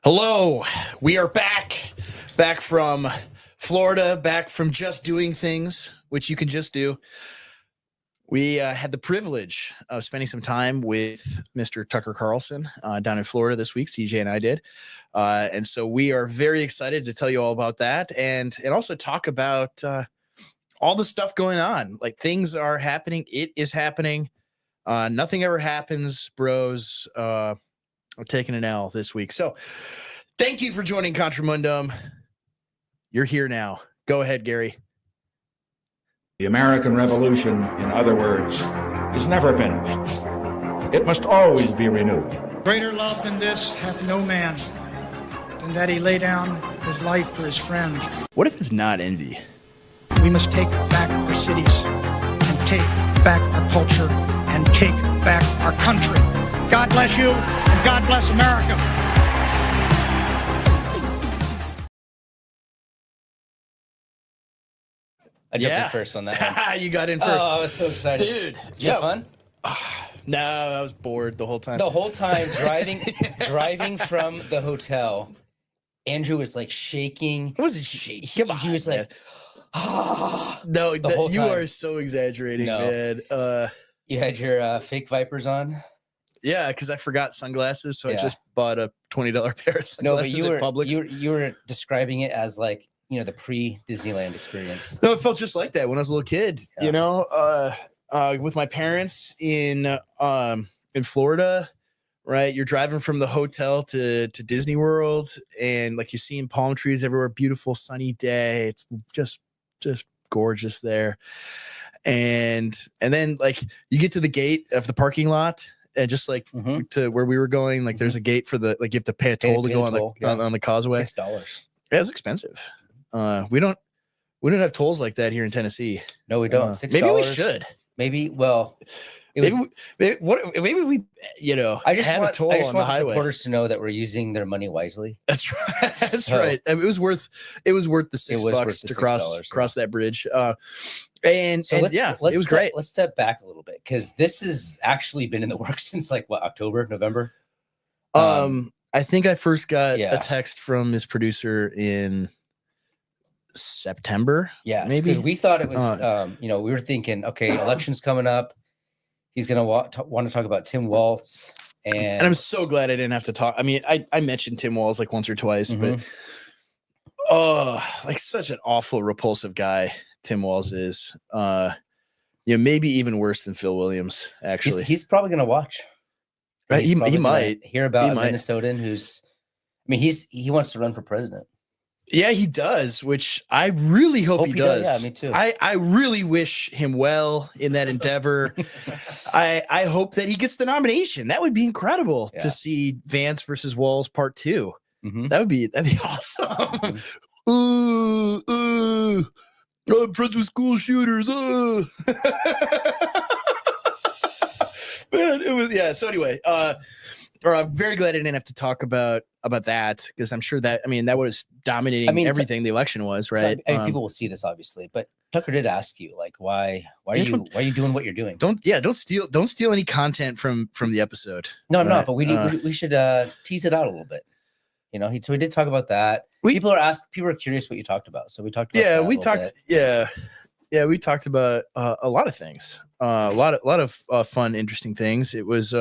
Hello, we are back from Florida, back from just doing things, which you can just do. We had the privilege of spending some time with Mr. Tucker Carlson down in Florida this week. CJ and I did. And so we are very excited to tell you all about that and also talk about all the stuff going on. Like, things are happening. It is happening. Nothing ever happens, bros. I'm taking an L this week. So thank you for joining Contramundum. You're here now. Go ahead, Gary. The American Revolution, in other words, is never finished. It must always be renewed. Greater love than this hath no man, than that he lay down his life for his friend. What if it's not envy? We must take back our cities, and take back our culture, and take back our country. God bless you, and God bless America. I jumped in first on that one. You got in first. Oh, I was so excited. Dude. Did you have fun? No, I was bored the whole time. The whole time driving from the hotel, Andrew was like shaking. It wasn't shaking. He was like, no, the whole you time. are so exaggerating, No. man. You had your fake Vipers on? Yeah, because I forgot sunglasses, so I Yeah. just bought a $20 pair of No, but sunglasses at Publix. you were describing it as like, the pre-Disneyland experience. No, it felt just like that when I was a little kid. Yeah. With my parents in Florida, right? You're driving from the hotel to Disney World, and like you're seeing palm trees everywhere. Beautiful sunny day. It's just gorgeous there. And then like you get to the gate of the parking lot, and just like to where we were going, like there's a gate for the like you have to pay a toll to go on the causeway. $6. Yeah, it's expensive. We don't have tolls like that here in Tennessee. No, we don't. $6. Maybe we should. Maybe. Well, it was. Maybe we I just had want, a toll I just on the want highway. supporters to know that we're using their money wisely. That's right. That's So- right. I mean, it was worth the $6 worth the to $6, cross that bridge. And let's it was great. Let's step back a little bit, because this has actually been in the works since like October, November. I think I first got Yeah. a text from his producer in September. Yeah, maybe. because we thought it was. We were thinking, okay, election's coming up. He's gonna want to talk about Tim Walz, And I'm so glad I didn't have to talk. I mean, I mentioned Tim Walz like once or twice, but like such an awful, repulsive guy Tim Walz is. Maybe even worse than Phil Williams, actually. he's probably gonna watch. Right, He's he probably gonna might. hear about a might. Minnesotan who's. I mean, he wants to run for president. Yeah, he does, which I really hope he does. Yeah, me too. I really wish him well in that endeavor. I hope that he gets the nomination. That would be incredible Yeah. to see Vance versus Walz Part 2. Mhm. That'd be awesome. I'm friends with school shooters. Man, it was So anyway, I'm very glad I didn't have to talk about that, because I'm sure that that was dominating everything the election was, right? So, people will see this obviously, but Tucker did ask you, like, why are you doing what you're doing? Don't steal any content from the episode. No, I'm right? not. But we should tease it out a little bit. So we did talk about that. People are curious what you talked about. So we talked about that we a little talked. bit. Yeah, we talked about a lot of things. A lot of fun, interesting things. It was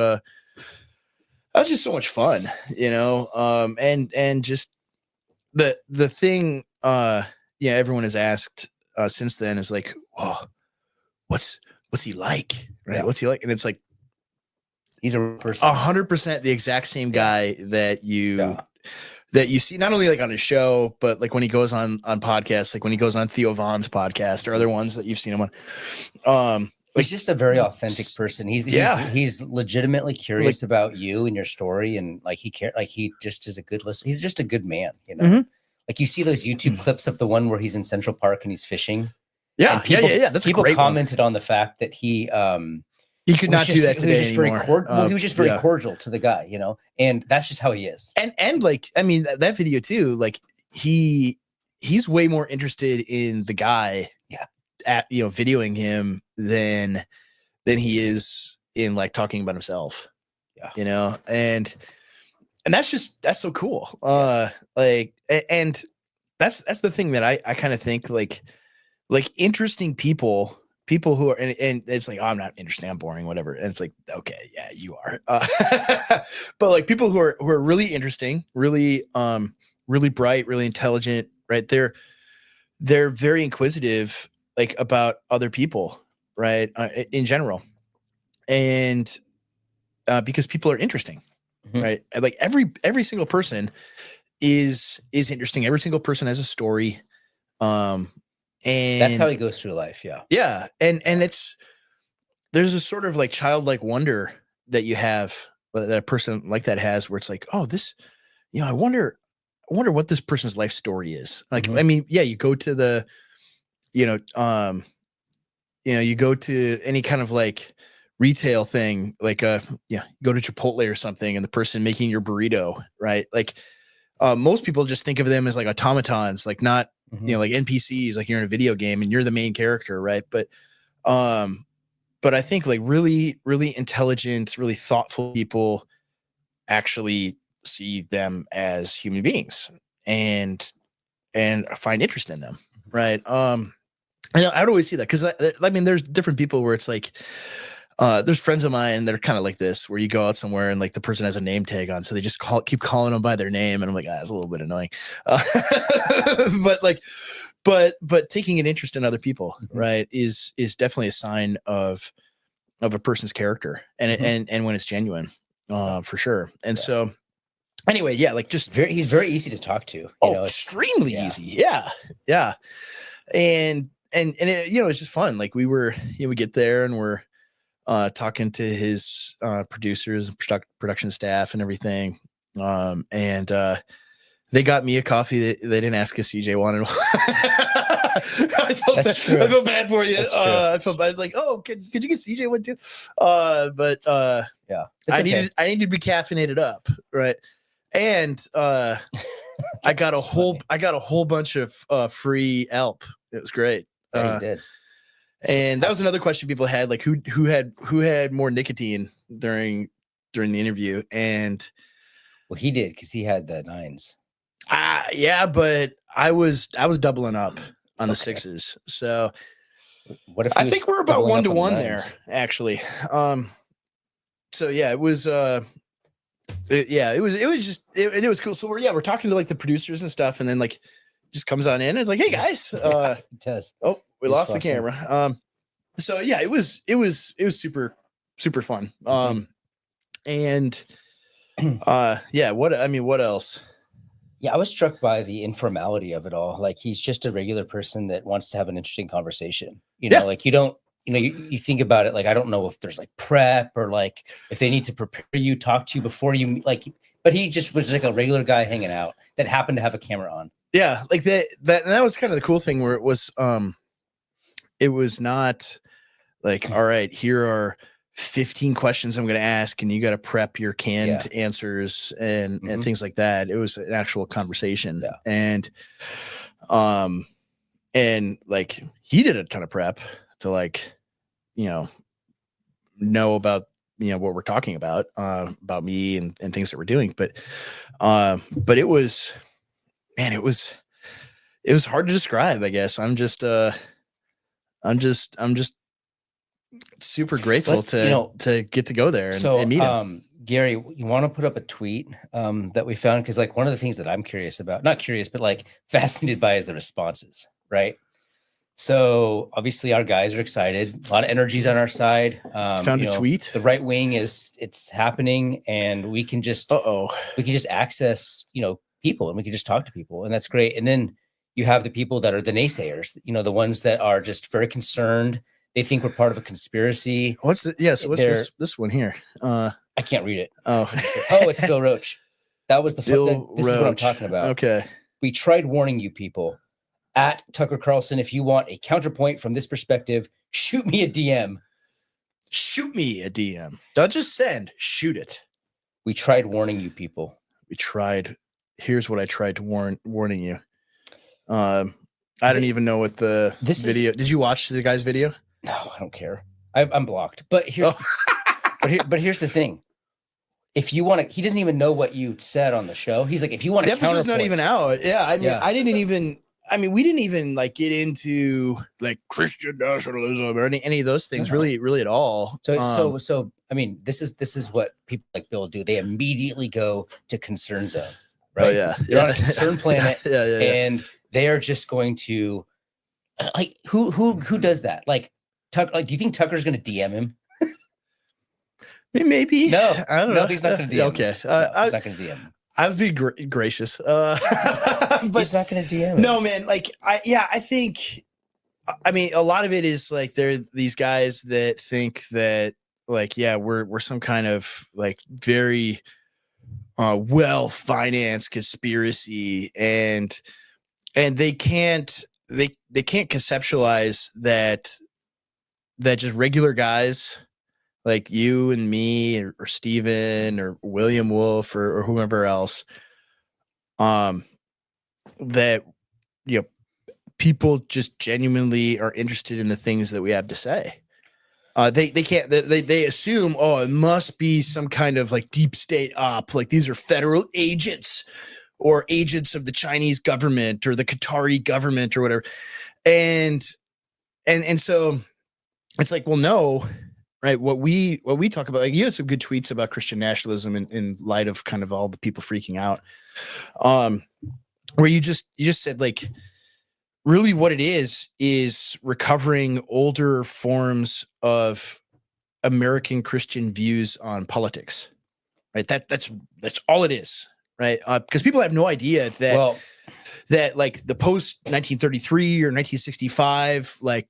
just so much fun, and just the thing. Everyone has asked since then is like, oh, what's he like? Right? Yeah. What's he like? And it's like He's a person. 100% the exact same guy that you see not only like on his show, but like when he goes on podcasts, like when he goes on Theo Vaughn's podcast or other ones that you've seen him on. He's just a very authentic person. He's legitimately curious about you and your story, and like he just is a good listener. He's just a good man, Like you see those YouTube clips of the one where he's in Central Park and he's fishing. Yeah, people, That's people a great commented on the fact that he could not do that today anymore. He was just very cordial to the guy, and that's just how he is. And like, that video too, like he's way more interested in the guy at videoing him than he is in like talking about himself. And and that's so cool. And that's the thing that I kind of think like interesting people who are, and it's like, oh, I'm not interesting, I'm boring, whatever. And it's like, okay, yeah, you are. But like people who are really interesting, really, really bright, really intelligent, right? They're very inquisitive, like about other people, right? In general. And because people are interesting, right? Like every single person is interesting. Every single person has a story. And that's how he goes through life. Yeah. Yeah. And there's a sort of like childlike wonder that you have, that a person like that has, where it's like, oh, this, I wonder what this person's life story is. Like, I mean, yeah, you go to the, you go to any kind of like retail thing, like you go to Chipotle or something, and the person making your burrito, right? Like most people just think of them as like automatons, like not like NPCs, like you're in a video game and you're the main character, right? But I think like really, really intelligent, really thoughtful people actually see them as human beings and find interest in them, right? I'd always see that, because I mean, there's different people where it's like, there's friends of mine that are kind of like this, where you go out somewhere and like the person has a name tag on, so they just keep calling them by their name, and I'm like, that's a little bit annoying. But taking an interest in other people, right, is definitely a sign of a person's character, and when it's genuine, for sure. And so, anyway, yeah, like just he's very easy to talk to. Extremely easy. Yeah. And it, it's just fun. Like we get there and we're talking to his producers and production staff and everything. And they got me a coffee. They didn't ask if CJ wanted one. I felt bad for you. I felt bad. It's like, oh, could you get CJ one too? But yeah, I needed to be caffeinated up, right? And I got a whole bunch of free Alp. It was great. Yeah, you did. And that was another question people had, like who had more nicotine during the interview. And well, he did, because he had the 9s. Yeah, but I was doubling up on the 6s. So what if I think we're about 1-to-1 there, actually. So yeah, it was it was cool. So we're talking to like the producers and stuff, and then like just comes on in and it's like, hey guys, it does. Oh, we lost the camera. So yeah, it was super, super fun. And yeah, what else? Yeah, I was struck by the informality of it all. Like, he's just a regular person that wants to have an interesting conversation. Like, you don't, you think about it, like, I don't know if there's like prep or like if they need to prepare you, talk to you before you like, but he just was like a regular guy hanging out that happened to have a camera on. Yeah, like that was kind of the cool thing, where it was not like, all right, here are 15 questions I'm going to ask, and you got to prep your canned answers and things like that. It was an actual conversation. And like he did a ton of prep to like, know about, what we're talking about me and things that we're doing. But it was, man, it was hard to describe, I guess. I'm just super grateful to get to go there and meet him. Gary, you want to put up a tweet that we found? Because like one of the things that I'm curious about, not curious, but like fascinated by, is the responses, right? So obviously our guys are excited. A lot of energy's on our side. Found a tweet. The right wing it's happening, and we can just access, people, and we can just talk to people, and that's great. And then you have the people that are the naysayers, the ones that are just very concerned. They think we're part of a conspiracy. What's this one here? I can't read it. Oh, it's Bill Roach. That was the Bill Roach. This is what I'm talking about. Okay. We tried warning you people. At Tucker Carlson, if you want a counterpoint from this perspective, shoot me a DM. Shoot me a DM. Don't just send. Shoot it. We tried warning you people. We tried. Here's what I tried to warning you. I don't even know what the video. Did you watch the guy's video? No, I don't care. I'm blocked. But here's but here's the thing. if you want to, he doesn't even know what you said on the show. He's like, if you want to, the episode's not even out. Yeah, I mean, Yeah. I didn't even. I mean, we didn't even like get into like Christian nationalism or any of those things really at all. So I mean, this is what people like Bill do. They immediately go to concern zone, right? Oh, yeah. They're on a concern planet, yeah. and they are just going to like who does that? Like Tucker. Like, do you think Tucker's going to DM him? Maybe. No, I don't know. He's not going to DM. Okay, no, he's not going to DM him. I'd be gracious, But but he's not going to DM him. no, man. Like, I think. I mean, a lot of it is like there are these guys that think that like, yeah, we're some kind of like very well financed conspiracy, and they can't conceptualize that just regular guys like you and me or Steven or William Wolf or whomever else, that, you know, people just genuinely are interested in the things that we have to say. They assume, oh, it must be some kind of like deep state op, like these are federal agents or agents of the Chinese government or the Qatari government or whatever. And so it's like, well, no, right. What we talk about, like, you had some good tweets about Christian nationalism in light of kind of all the people freaking out. Where you just said, like, really what it is recovering older forms of American Christian views on politics, right? That's all it is, right? Because people have no idea that like the post 1933 or 1965, like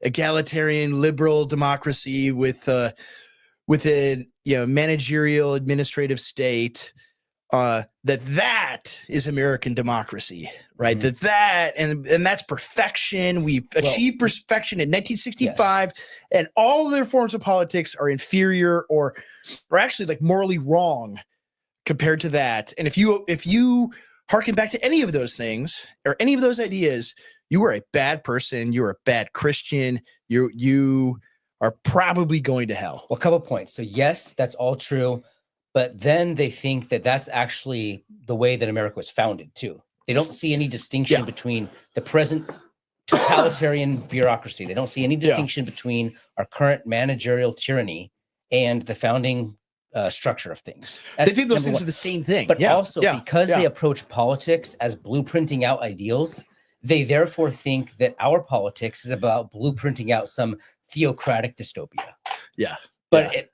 egalitarian liberal democracy with a managerial administrative state, that is American democracy, right? Mm-hmm. And that's perfection. We've achieved perfection in 1965, yes. And all their forms of politics are inferior or actually like morally wrong compared to that. And if you harken back to any of those things or any of those ideas, you are a bad person. You're a bad Christian. You are probably going to hell. Well, a couple points. So yes, that's all true. But then they think that that's actually the way that America was founded too. They don't see any distinction between the present totalitarian bureaucracy. They don't see any distinction between our current managerial tyranny and the founding structure of things. That's they think those things are the same thing. But also because they approach politics as blueprinting out ideals, they therefore think that our politics is about blueprinting out some theocratic dystopia. Yeah. But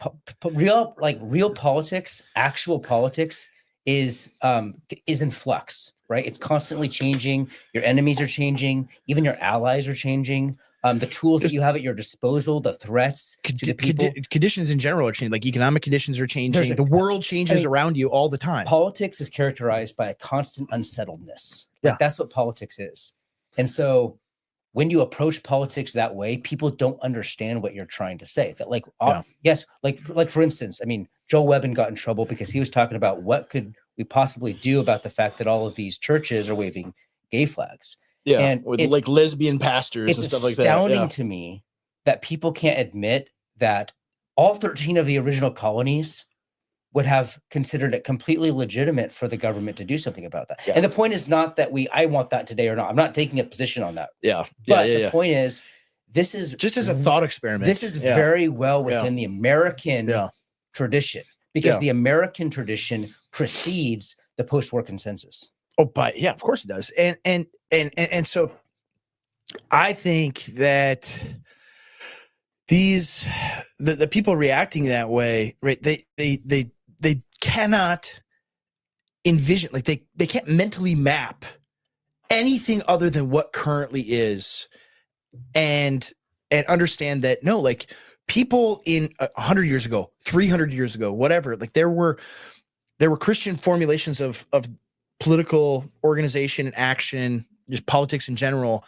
real politics, actual politics is in flux, right? It's constantly changing. Your enemies are changing. Even your allies are changing. The tools that you have at your disposal, the threats to the people. Conditions in general are changing. Like economic conditions are changing. The world changes around you all the time. Politics is characterized by a constant unsettledness. Like, that's what politics is. And so when you approach politics that way, people don't understand what you're trying to say. That yes, like for instance, I mean, Joel Webbin got in trouble because he was talking about what could we possibly do about the fact that all of these churches are waving gay flags. Yeah, and with like lesbian pastors and stuff like that. It's astounding to me that people can't admit that all 13 of the original colonies would have considered it completely legitimate for the government to do something about that. Yeah. And the point is not that I want that today or not. I'm not taking a position on that. Yeah. But the point is, this is just as a thought experiment. This is very well within the American tradition, because the American tradition precedes the post-war consensus. Oh, but of course it does. And so I think that the people reacting that way, right? They cannot envision, like they can't mentally map anything other than what currently is, and understand that no, like people in 100 years ago, 300 years ago, whatever, like there were Christian formulations of political organization and action, just politics in general,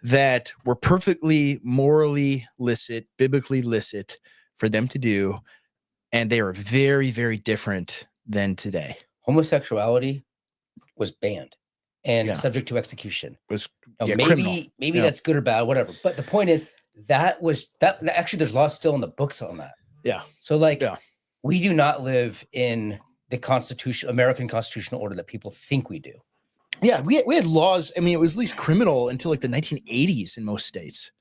that were perfectly morally licit, biblically licit for them to do. And they are very, very different than today. Homosexuality was banned and subject to execution. Maybe that's good or bad, whatever. But the point is that actually there's laws still in the books on that. Yeah. So we do not live in the American constitutional order that people think we do. Yeah, we had laws. I mean, it was at least criminal until like the 1980s in most states,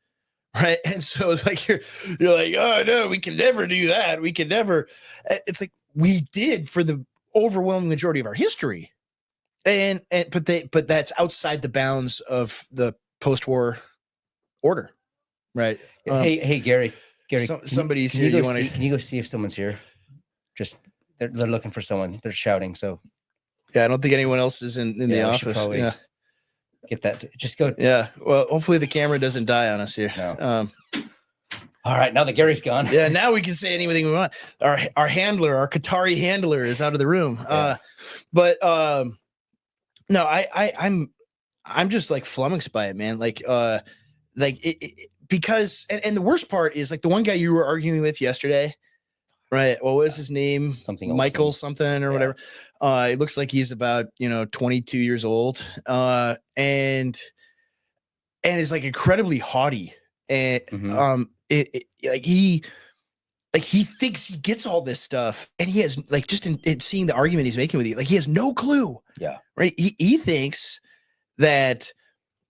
right? And so it's like you're like, oh no, we can never do that. We can never. It's like we did for the overwhelming majority of our history, but that's outside the bounds of the post-war order, right? Hey, Gary, somebody's can here. Can you go see if someone's here? Just they're looking for someone. They're shouting. So yeah, I don't think anyone else is in the office. Yeah, get that. Just go. Yeah. Well, hopefully the camera doesn't die on us here. No. All right, now that Gary's gone. Yeah, now we can say anything we want. Our handler, our Qatari handler, is out of the room. Yeah. No, I'm just like flummoxed by it, man. Because the worst part is like the one guy you were arguing with yesterday, right? What was his name? Something Michael something or whatever. It looks like he's about 22 years old, and is like incredibly haughty, and he thinks he gets all this stuff, and he has like just in seeing the argument he's making with you, like he has no clue. Yeah, right. He thinks that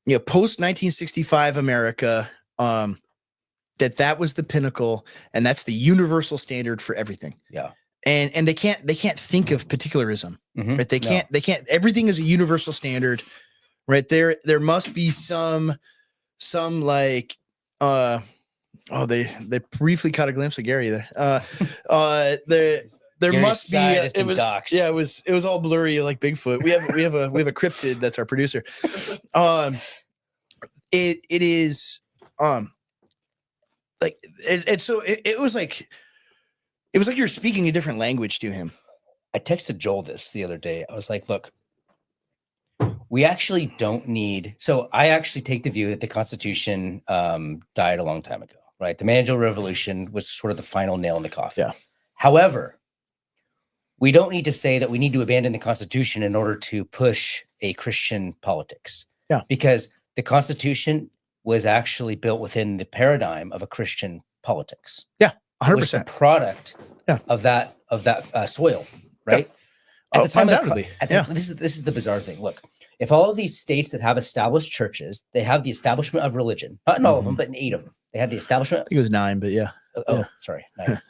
post 1965 America, that was the pinnacle, and that's the universal standard for everything. Yeah. And they can't think of particularism, right? They can't, everything is a universal standard, right? There must be some like, they briefly caught a glimpse of Gary there. There Gary's must be, it was doxed. it was all blurry like Bigfoot. We have a cryptid that's our producer. It is, like, it was like you're speaking a different language to him. I texted Joel this the other day. I was like, look, we actually don't need. So I actually take the view that the Constitution died a long time ago, right? The Managerial Revolution was sort of the final nail in the coffin. Yeah. However, we don't need to say that we need to abandon the Constitution in order to push a Christian politics. Yeah. Because the Constitution was actually built within the paradigm of a Christian politics. Yeah, 100%. It was the product of that soil, right? Yeah. At the time, undoubtedly. This is the bizarre thing. Look, if all of these states that have established churches, they have the establishment of religion. Not in all of them, but in 8 of them, they had the establishment. I think it was 9, but yeah. Sorry, 9.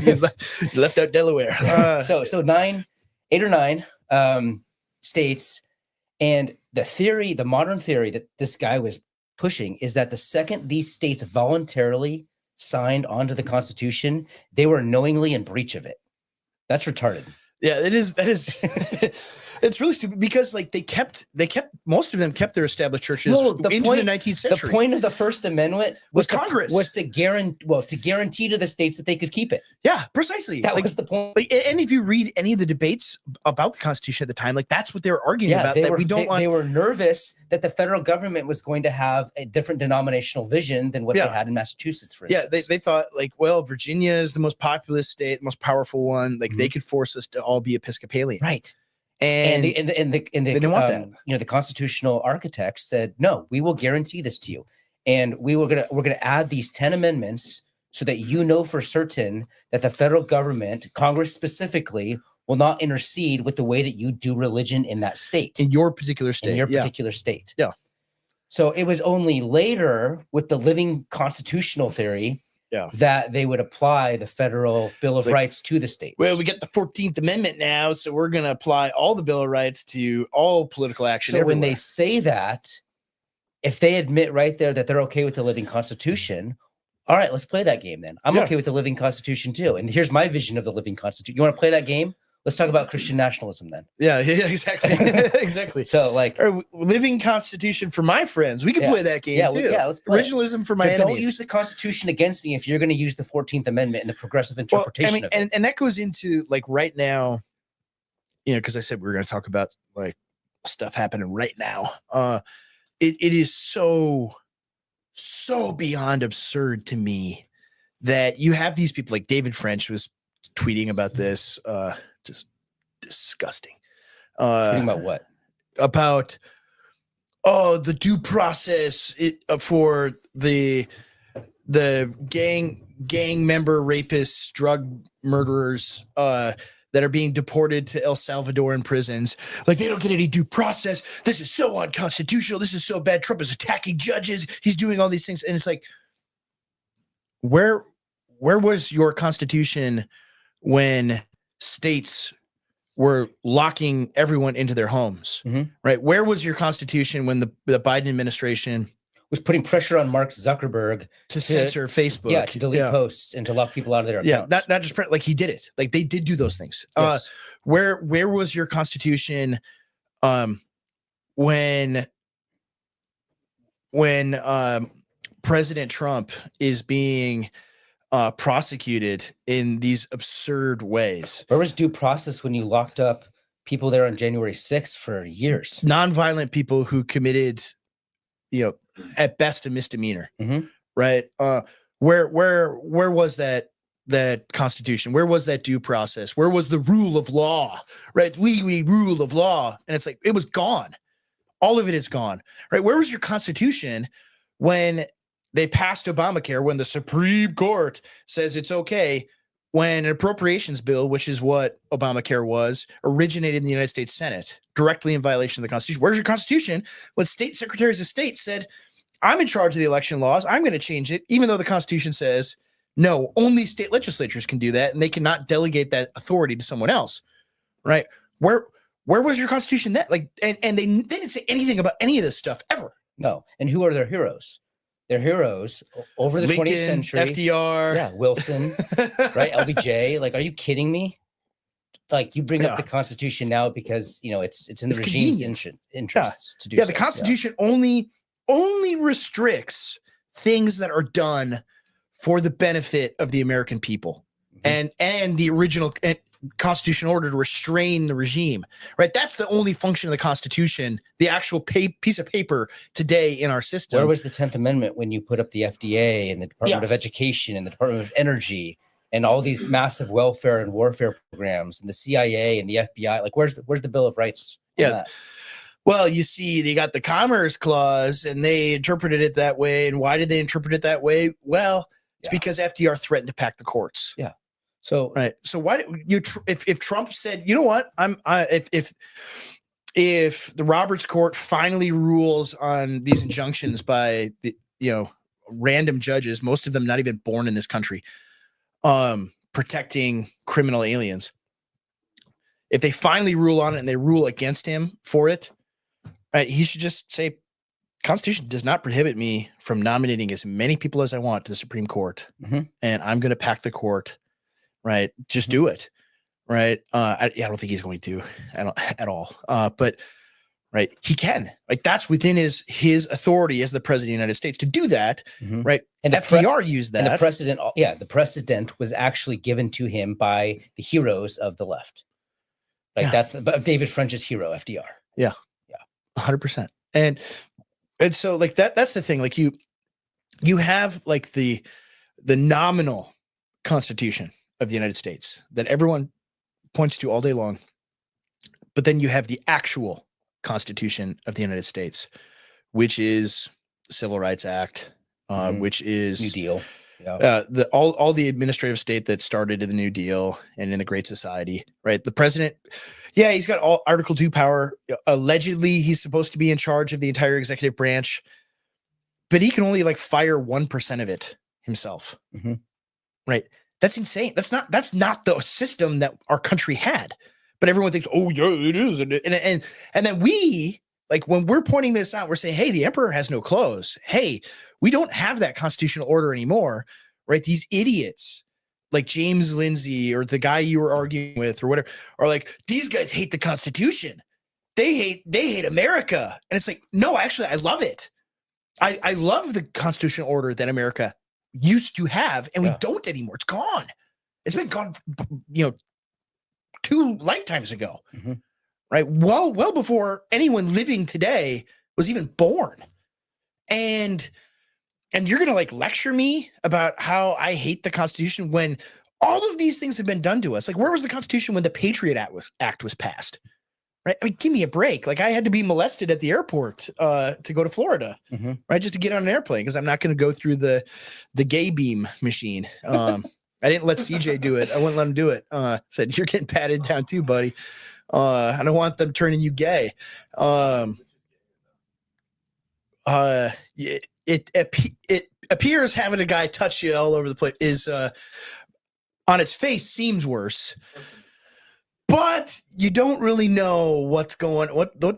You left out Delaware. So 8 or 9 states, and the modern theory that this guy was pushing is that the second these states voluntarily signed onto the Constitution, they were knowingly in breach of it. That's retarded. Yeah, that is it's really stupid because like most of them kept their established churches into the 19th century. The point of the First Amendment was Congress was to guarantee to the states that they could keep it. Yeah, precisely. That was the point. Like, and if you read any of the debates about the Constitution at the time, like that's what they were arguing about. They were nervous that the federal government was going to have a different denominational vision than what they had in Massachusetts, for instance. Yeah, they thought like, well, Virginia is the most populous state, the most powerful one. Like they could force us to all be Episcopalian, right? And they didn't want that. The constitutional architects said, no, we will guarantee this to you, and we're gonna add these 10 amendments so that you know for certain that the federal government, Congress specifically, will not intercede with the way that you do religion in that state, in your particular state, state. Yeah. So it was only later with the living constitutional theory that they would apply the federal Bill of Rights to the states. Well, we get the 14th Amendment now, so we're going to apply all the Bill of Rights to all political action. So everywhere. When they say that, if they admit right there that they're okay with the living Constitution, all right, let's play that game then. I'm okay with the living Constitution too. And here's my vision of the living Constitution. You want to play that game? Let's talk about Christian nationalism then. Yeah, exactly. Exactly. So like living Constitution for my friends. We can play that game too. Let's play originalism for my enemies. Don't use the Constitution against me if you're going to use the 14th Amendment and the progressive interpretation of it. And that goes into like right now, because I said we were going to talk about like stuff happening right now. It is so beyond absurd to me that you have these people like David French was tweeting about this, just disgusting. Tweeting about what? About the due process for the gang gang member rapists, drug murderers that are being deported to El Salvador in prisons. Like, they don't get any due process. This is so unconstitutional. This is so bad. Trump is attacking judges. He's doing all these things. And it's like, where was your Constitution when states were locking everyone into their homes, right? Where was your Constitution when the Biden administration was putting pressure on Mark Zuckerberg to censor Facebook, to delete posts and to lock people out of their accounts? Not just like he did it. Like, they did do those things. Yes. Where was your Constitution when President Trump is being prosecuted in these absurd ways? Where was due process when you locked up people there on January 6th for years? Nonviolent people who committed, at best a misdemeanor, right? Where was that Constitution? Where was that due process? Where was the rule of law, right? We rule of law. And it's like, it was gone. All of it is gone, right? Where was your Constitution when they passed Obamacare, when the Supreme Court says it's okay, when an appropriations bill, which is what Obamacare was, originated in the United States Senate, directly in violation of the Constitution? Where's your Constitution when state secretaries of state said, I'm in charge of the election laws, I'm going to change it, even though the Constitution says, no, only state legislatures can do that, and they cannot delegate that authority to someone else, right? Where was your Constitution then? Like, and they didn't say anything about any of this stuff ever. No. And who are their heroes? Their heroes over the Lincoln, 20th century. FDR. Wilson, right? LBJ. Like, are you kidding me? Like, you bring up the Constitution now because, it's in the regime's interests to do so. The Constitution only restricts things that are done for the benefit of the American people, and the original constitutional order to restrain the regime, right? That's the only function of the Constitution, the actual piece of paper today in our system. Where was the 10th Amendment when you put up the FDA and the Department of Education and the Department of Energy and all these massive welfare and warfare programs and the CIA and the FBI? Like, where's the Bill of Rights? Well, you see, they got the Commerce Clause and they interpreted it that way. And why did they interpret it that way? Well, it's because FDR threatened to pack the courts. Yeah. So So why did you? If Trump said, you know what, if the Roberts Court finally rules on these injunctions by the random judges, most of them not even born in this country, protecting criminal aliens, if they finally rule on it and they rule against him for it, right, he should just say, Constitution does not prohibit me from nominating as many people as I want to the Supreme Court, and I'm going to pack the court. Right. Just do it. Right. I don't think he's going to at all. But right. He can, like, that's within his authority as the president of the United States to do that. Right. And FDR used that. And the precedent was actually given to him by the heroes of the left. Like, that's David French's hero, FDR. Yeah. 100%. And so, like, that's the thing. Like, you have like the nominal Constitution of the United States that everyone points to all day long. But then you have the actual Constitution of the United States, which is the Civil Rights Act, which is New Deal. All the administrative state that started in the New Deal and in the Great Society, right? The president, he's got all Article 2 power. Allegedly, he's supposed to be in charge of the entire executive branch, but he can only fire 1% of it himself, right? That's insane. That's not the system that our country had. But everyone thinks, oh yeah, it is. And then we, like, when we're pointing this out, we're saying, hey, the emperor has no clothes. Hey, we don't have that constitutional order anymore, right? These idiots like James Lindsay or the guy you were arguing with or whatever are like, these guys hate the Constitution. They hate America. And it's like, no, actually, I love it. I love the constitutional order that America used to have, and we don't anymore. It's gone. It's been gone, 2 lifetimes ago, right? Well before anyone living today was even born. And you're gonna lecture me about how I hate the Constitution when all of these things have been done to us. Like, where was the Constitution when the Patriot Act was passed? right? I mean, give me a break. Like I had to be molested at the airport to go to Florida, right? Just to get on an airplane because I'm not going to go through the gay beam machine. I didn't let CJ do it. I wouldn't let him do it. Said, you're getting patted down too, buddy. I don't want them turning you gay. It appears having a guy touch you all over the place is on its face seems worse. But you don't really know what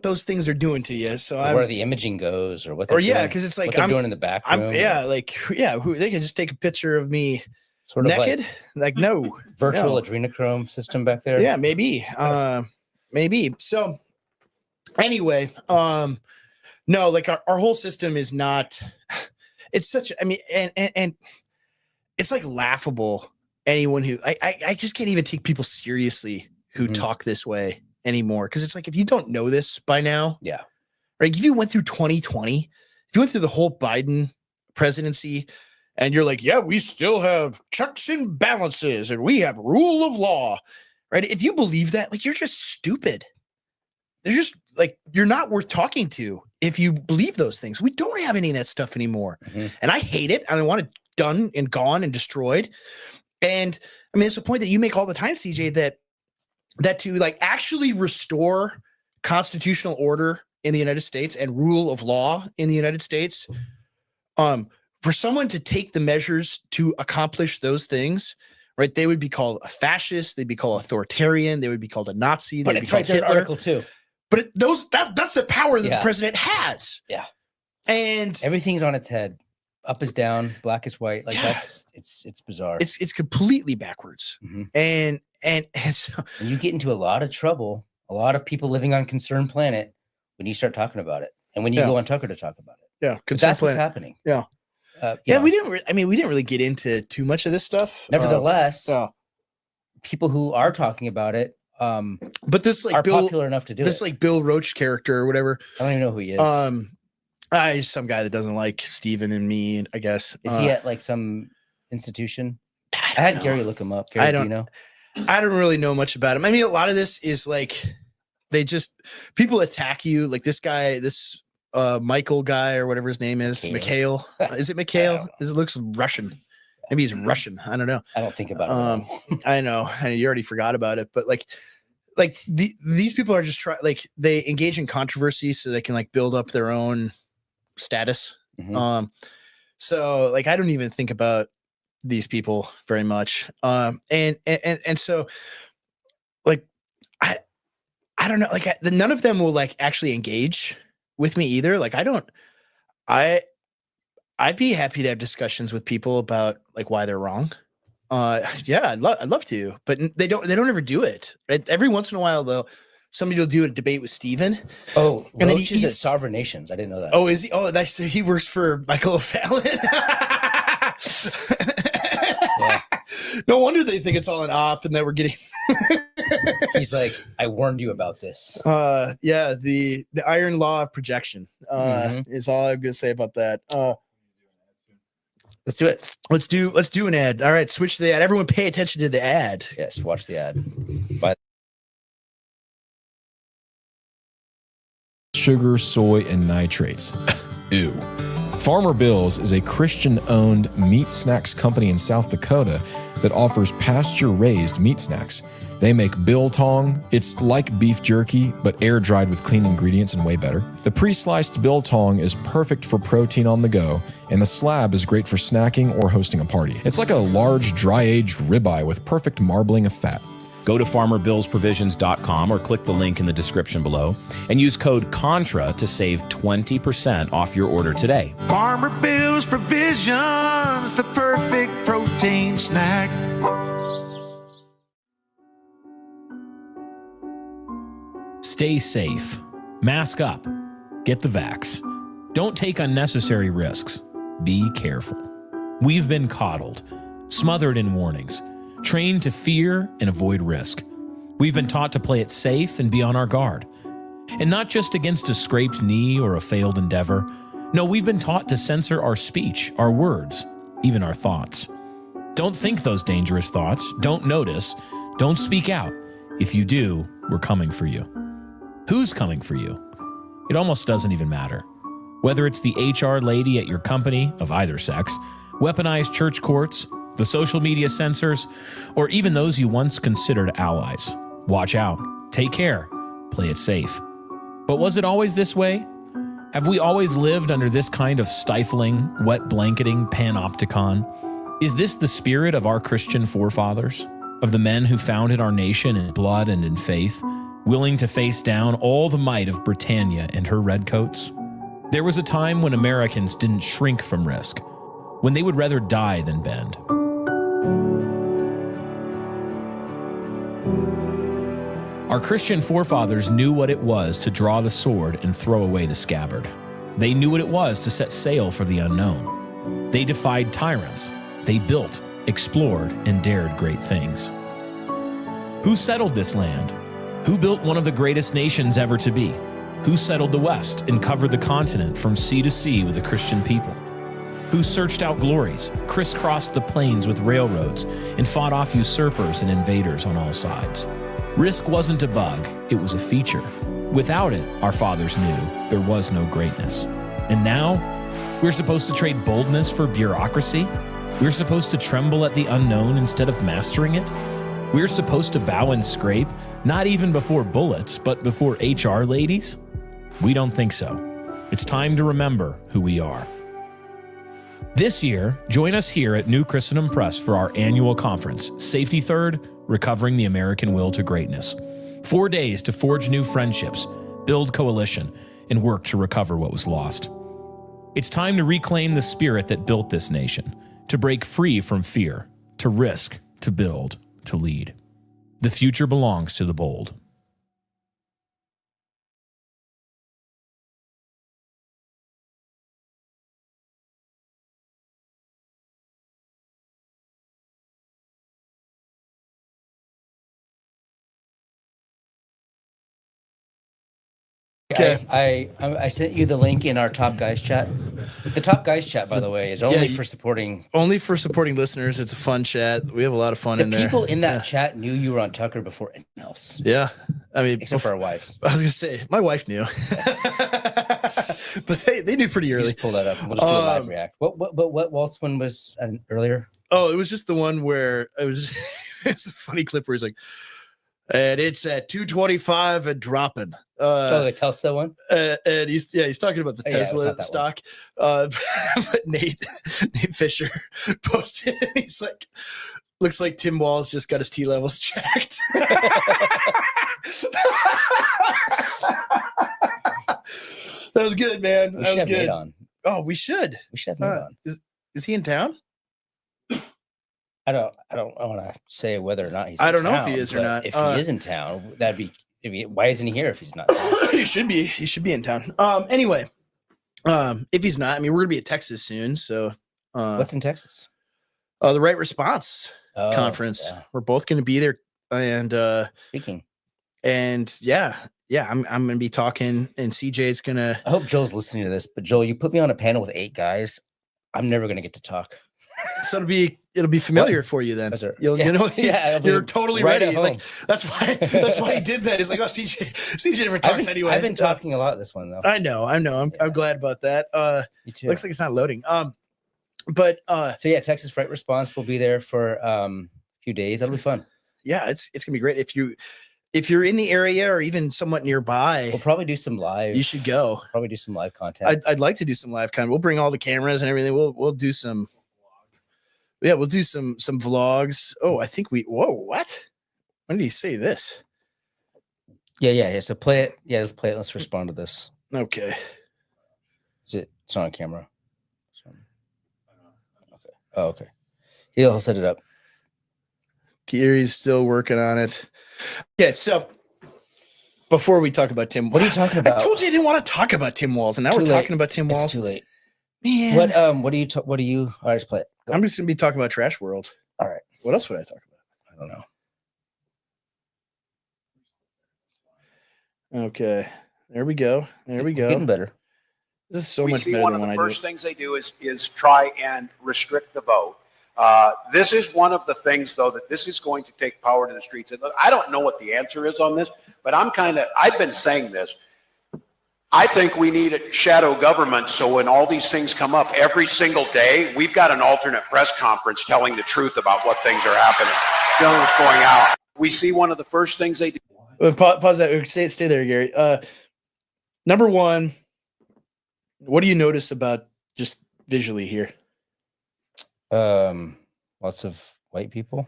those things are doing to you. So where the imaging goes, or what they're doing, because it's like what they're doing in the back room. They can just take a picture of me sort of naked. Like no virtual adrenochrome system back there. Yeah, maybe. Maybe. So anyway, no, like our whole system is not. It's such. I mean, and it's like laughable. Anyone who I just can't even take people seriously who talk this way anymore. Because it's like, if you don't know this by now, right? If you went through 2020, if you went through the whole Biden presidency and you're like, yeah, we still have checks and balances and we have rule of law, right? If you believe that, like, you're just stupid. They're just like, you're not worth talking to if you believe those things. We don't have any of that stuff anymore. And I hate it. I want it done and gone and destroyed. And I mean, it's a point that you make all the time, CJ, that to like actually restore constitutional order in the United States and rule of law in the United States, for someone to take the measures to accomplish those things, right? They would be called a fascist. They'd be called authoritarian. They would be called a Nazi. But it's right there in Article 2. But that's the power that the president has. Yeah. And everything's on its head. Up is down, black is white. Like it's bizarre. It's completely backwards. And so and you get into a lot of trouble, a lot of people living on Concerned Planet when you start talking about it. And when you go on Tucker to talk about it. Yeah. That's what's happening. Yeah. We didn't really get into too much of this stuff. Nevertheless, people who are talking about it, but this like are popular enough to do this it. Like Bill Roach character or whatever. I don't even know who he is. He's some guy that doesn't like Steven and me, I guess. Is he at like some institution? I had Gary look him up. Gary, I don't really know much about him. I mean, a lot of this is like people attack you. Like this guy, this Michael guy or whatever his name is, Mikhail. Is it Mikhail? This looks Russian. Maybe he's Russian. I don't know. I don't think about it. I know. You already forgot about it, but these people are just they engage in controversy so they can like build up their own status. So like I don't even think about these people very much. And so like I don't know, like none of them will like actually engage with me either. Like I'd be happy to have discussions with people about like why they're wrong. I'd love to, but they don't ever do it. Right? Every once in a while somebody will do a debate with Steven. Oh, and Roach is at Sovereign Nations. I didn't know that. Oh, is he? Oh, he works for Michael O'Fallon. No wonder they think it's all an op and that we're getting. He's like, I warned you about this. The iron law of projection is all I'm gonna say about that. Let's do it. Let's do an ad. All right, switch to the ad. Everyone pay attention to the ad. Yes, watch the ad. Bye. Sugar, soy, and nitrates. Ew. Farmer Bill's is a Christian-owned meat snacks company in South Dakota that offers pasture-raised meat snacks. They make biltong. It's like beef jerky, but air-dried with clean ingredients and way better. The pre-sliced biltong is perfect for protein on the go, and the slab is great for snacking or hosting a party. It's like a large, dry-aged ribeye with perfect marbling of fat. Go to farmerbillsprovisions.com or click the link in the description below and use code CONTRA to save 20% off your order today. Farmer Bill's Provisions, the perfect protein snack. Stay safe. Mask up. Get the vax. Don't take unnecessary risks. Be careful. We've been coddled, smothered in warnings, trained to fear and avoid risk. We've been taught to play it safe and be on our guard. And not just against a scraped knee or a failed endeavor. No, we've been taught to censor our speech, our words, even our thoughts. Don't think those dangerous thoughts. Don't notice. Don't speak out. If you do, we're coming for you. Who's coming for you? It almost doesn't even matter. Whether it's the HR lady at your company of either sex, weaponized church courts, the social media censors, or even those you once considered allies. Watch out, take care, play it safe. But was it always this way? Have we always lived under this kind of stifling, wet blanketing panopticon? Is this the spirit of our Christian forefathers? Of the men who founded our nation in blood and in faith, willing to face down all the might of Britannia and her redcoats? There was a time when Americans didn't shrink from risk, when they would rather die than bend. Our Christian forefathers knew what it was to draw the sword and throw away the scabbard. They knew what it was to set sail for the unknown. They defied tyrants. They built, explored, and dared great things. Who settled this land? Who built one of the greatest nations ever to be? Who settled the West and covered the continent from sea to sea with a Christian people? Who searched out glories, crisscrossed the plains with railroads, and fought off usurpers and invaders on all sides? Risk wasn't a bug, it was a feature. Without it, our fathers knew, there was no greatness. And now, we're supposed to trade boldness for bureaucracy? We're supposed to tremble at the unknown instead of mastering it? We're supposed to bow and scrape, not even before bullets, but before HR ladies? We don't think so. It's time to remember who we are. This year, join us here at New Christendom Press for our annual conference, Safety Third, Recovering the American Will to Greatness. 4 days to forge new friendships, build coalition, and work to recover what was lost. It's time to reclaim the spirit that built this nation, to break free from fear, to risk, to build, to lead. The future belongs to the bold. Okay. I sent you the link in our Top Guys chat. The Top Guys chat, by the way, is only for supporting listeners. It's a fun chat. We have a lot of fun in there. People in that chat knew you were on Tucker before anyone else. Yeah. I mean, except for our wives. I was going to say, my wife knew. But they knew pretty early. Just pull that up. We'll just do a live react. What waltz one was earlier? Oh, it was just the one where it was it's a funny clip where he's like, and it's at 225 and dropping. The Tesla one? And he's talking about the Tesla stock. But Nate Fisher posted and he's like, looks like Tim Walz just got his T levels checked. That was good, man. We should have Nate on. Oh, we should. We should have Nate on. Is he in town? I don't want to say whether or not he's. I don't know if he is or not. If he is in town, that'd be. Why isn't he here if he's not? He should be. He should be in town. Anyway, if he's not, I mean, we're gonna be at Texas soon. So, what's in Texas? The Right Response Conference. Yeah. We're both gonna be there. And speaking. And yeah, I'm gonna be talking, and CJ's gonna. I hope Joel's listening to this. But Joel, you put me on a panel with 8 guys. I'm never gonna get to talk. So it'll be familiar for you then. You know, you're totally right ready. Like that's why he did that. He's like, oh, CJ never talks anyway. I've been talking a lot this one though. I know. I'm glad about that. Me too. Looks like it's not loading. But so yeah, Texas Right Response will be there for a few days. That'll be fun. Yeah, it's gonna be great. If you're in the area or even somewhat nearby, we'll probably do some live. You should go. Probably do some live content. I'd like to do some live content. We'll bring all the cameras and everything. We'll do some. Yeah, we'll do some vlogs. Oh, I think whoa, what? When did he say this? Yeah. So play it. Yeah, let's play it. Let's respond to this. Okay. It's not on camera. Okay. Oh, okay. He'll set it up. Gary's still working on it. Okay, so before we talk about Tim, what are you talking about? I told you I didn't want to talk about Tim Walz, and now we're talking about Tim Walz. It's too late. Man. What do you all right, just play it. Go. I'm just gonna be talking about Trash World. All right. What else would I talk about? I don't know. Okay. There we go. Getting better. This is so much better one than of when the I do. first things they do is try and restrict the vote. This is one of the things, though, that this is going to take power to the streets. I don't know what the answer is on this, but I've been saying this. I think we need a shadow government, so when all these things come up every single day, we've got an alternate press conference telling the truth about what things are happening, telling what's going out. We see one of the first things they do. Pause that. Stay there, Gary. Number one, what do you notice about just visually here? Lots of white people.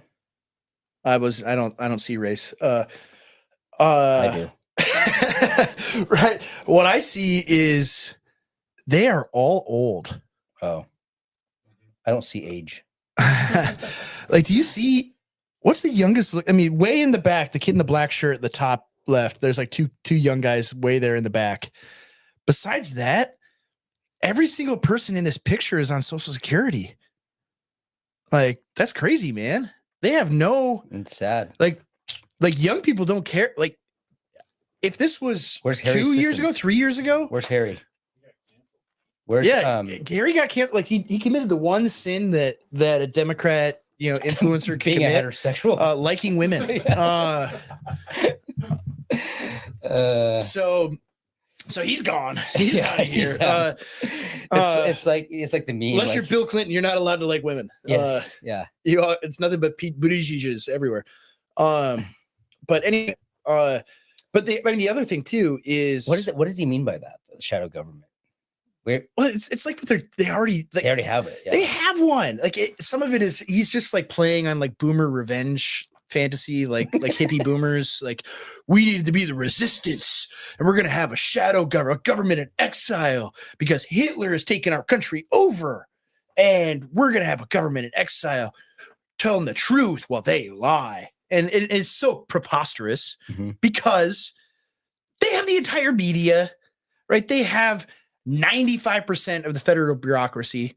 I don't see race. I do. Right. What I see is they are all old. Oh, I don't see age. Like, do you see what's the youngest? I mean, way in the back, the kid in the black shirt at the top left. There's like two young guys way there in the back. Besides that, every single person in this picture is on Social Security. Like, that's crazy, man. They have no. It's sad. Like young people don't care. Like, if this was Where's Harry's 2 years system? ago, 3 years ago, Where's Harry? Where's Gary got canceled. Like he committed the one sin that a Democrat, influencer can being commit, a heterosexual, liking women. So he's gone. He's out of here. It's like the meme. Unless you're Bill Clinton, you're not allowed to like women. Yes, yeah. It's nothing but Pete Buttigieg's everywhere. But anyway, the other thing too is what does he mean by that? The shadow government. It's like they already have it. Yeah. They have one. Like some of it is he's just like playing on like boomer revenge fantasy, like hippie boomers. Like, we needed to be the resistance, and we're gonna have a shadow government in exile because Hitler has taken our country over, and we're gonna have a government in exile telling the truth while they lie. And it's so preposterous because they have the entire media, right? They have 95% of the federal bureaucracy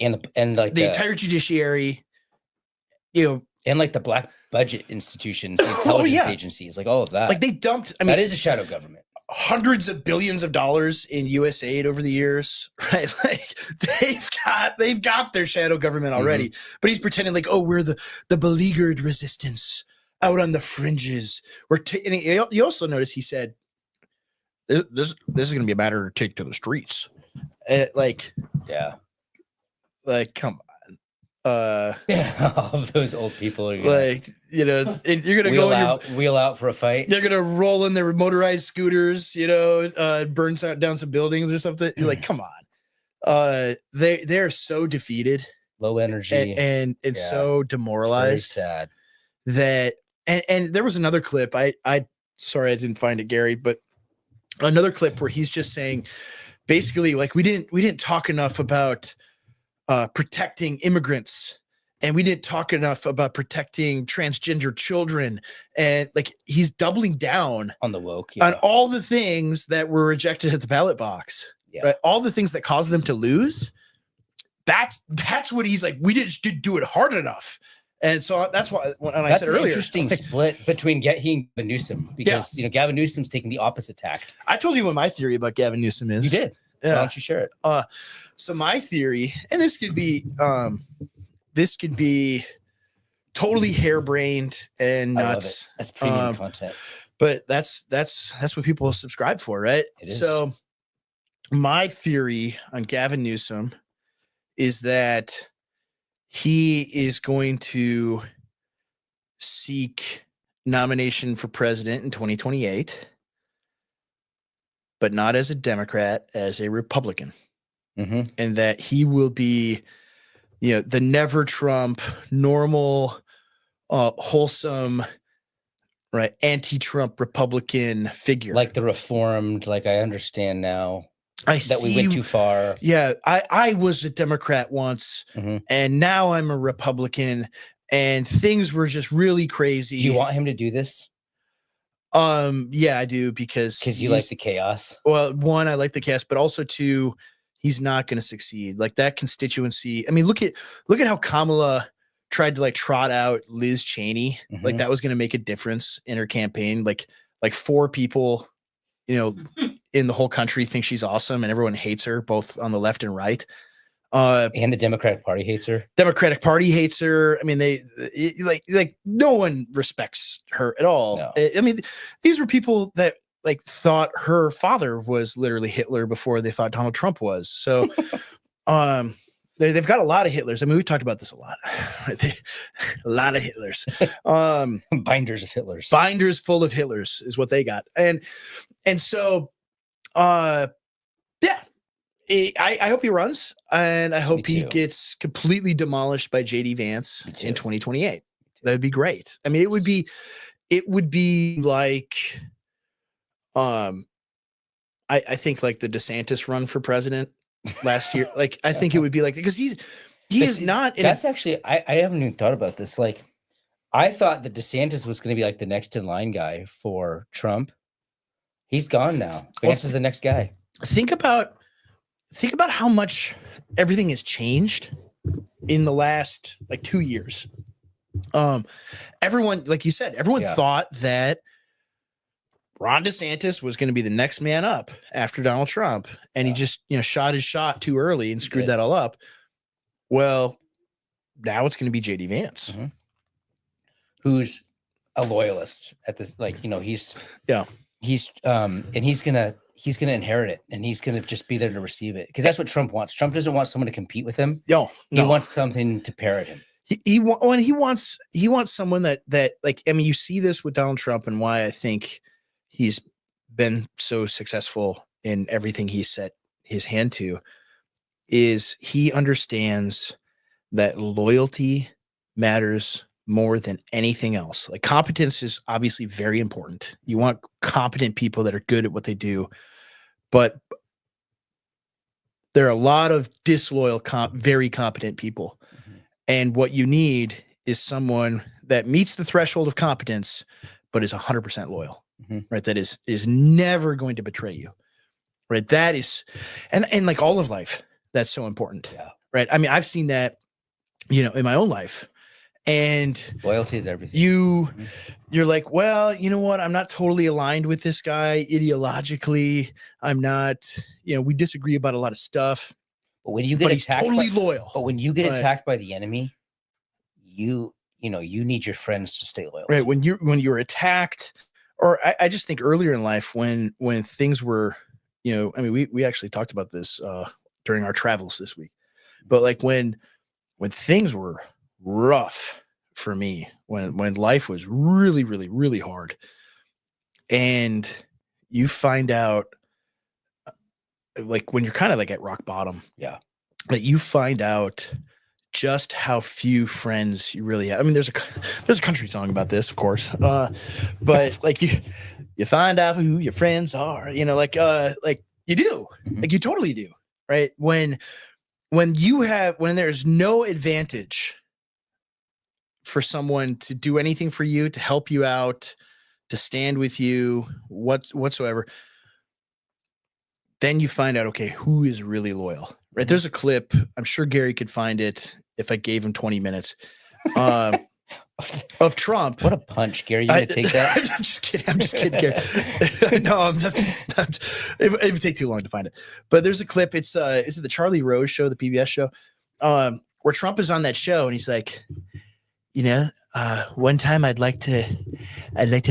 and like the entire judiciary, and like the black budget institutions, the intelligence agencies, like all of that. Like they dumped, that is a shadow government. Hundreds of billions of dollars in US aid over the years, right? Like they've got their shadow government already, but he's pretending like, oh, we're the beleaguered resistance out on the fringes. And you also notice he said, this is going to be a matter to take to the streets. Like, come on. All of those old people are gonna, you're going to wheel out for a fight. They're going to roll in their motorized scooters, burn down some buildings or something. You're like, come on. They're so defeated, low energy, and so demoralized. Very sad. That and there was another clip. Sorry I didn't find it, Gary, but another clip where he's just saying, basically, like we didn't talk enough about protecting immigrants, and we didn't talk enough about protecting transgender children, and like he's doubling down on the woke, on all the things that were rejected at the ballot box, right? All the things that caused them to lose. That's what he's like. We didn't do it hard enough. And so that's why when I said earlier, interesting split between he and Gavin Newsom, because Gavin Newsom's taking the opposite tact. I told you what my theory about Gavin Newsom is. You did. Yeah. Why don't you share it? So my theory, and this could be totally harebrained and nuts. That's premium content. But that's what people subscribe for, right? It is. So my theory on Gavin Newsom is that he is going to seek nomination for president in 2028, but not as a Democrat, as a Republican. And that he will be, the never Trump, normal, wholesome, right, anti-Trump Republican figure. Like the reformed, like I understand now. We went too far. Yeah, I was a Democrat once, and now I'm a Republican, and things were just really crazy. Do you want him to do this? Yeah, I do, because you like the chaos. Well, one, I like the chaos, but also two, he's not going to succeed. Like that constituency. I mean, look at how Kamala tried to like trot out Liz Cheney. Like that was going to make a difference in her campaign. Like 4 people, in the whole country think she's awesome, and everyone hates her, both on the left and right. And the Democratic Party hates her. Democratic Party hates her. I mean, like no one respects her at all. No. I mean, these were people that like thought her father was literally Hitler before they thought Donald Trump was. So, they've got a lot of Hitlers. I mean, we talked about this a lot. A lot of Hitlers. Binders of Hitlers. Binders full of Hitlers is what they got. And so, yeah. I hope he runs, and I hope he gets completely demolished by JD Vance in 2028. That would be great. I mean, it would be like, I think like the DeSantis run for president last year. Like, I think it would be like, because he is not. That's actually, I haven't even thought about this. Like, I thought that DeSantis was going to be like the next in line guy for Trump. He's gone now. Vance is the next guy. Think about how much everything has changed in the last like 2 years. Everyone, like you said, thought that Ron DeSantis was going to be the next man up after Donald Trump, and he just, shot his shot too early and screwed that all up. Well, now it's going to be JD Vance, who's a loyalist at this. Like, he's gonna inherit it, and he's gonna just be there to receive it, because that's what Trump wants. Trump doesn't want someone to compete with him. He wants something to parrot him. He wants someone that like, I mean, you see this with Donald Trump, and why I think he's been so successful in everything he set his hand to is he understands that loyalty matters more than anything else. Like, competence is obviously very important. You want competent people that are good at what they do, but there are a lot of disloyal, very competent people. And what you need is someone that meets the threshold of competence, but is 100% loyal, right? That is never going to betray you, right? That is, and like all of life, that's so important, right? I mean, I've seen that, in my own life. And loyalty is everything. You're like, well, you know what? I'm not totally aligned with this guy ideologically. I'm not, we disagree about a lot of stuff. But when you get attacked, totally loyal. But when you get attacked by the enemy, you need your friends to stay loyal. Right. When you're attacked, or I just think earlier in life when things were, I mean, we actually talked about this during our travels this week, but like when things were rough for me, when life was really, really, really hard, and you find out, like when you're kind of like at rock bottom, that you find out just how few friends you really have. I mean, there's a country song about this, of course, but like you find out who your friends are, like you do, like you totally do, right? When there's no advantage for someone to do anything for you, to help you out, to stand with you, whatsoever, then you find out, okay, who is really loyal, right? There's a clip, I'm sure Gary could find it if I gave him 20 minutes, of Trump. What a punch, Gary. You gonna take that? I'm just kidding, Gary. No, it would take too long to find it. But there's a clip, is it the Charlie Rose show, the PBS show, where Trump is on that show, and he's like, one time I'd like to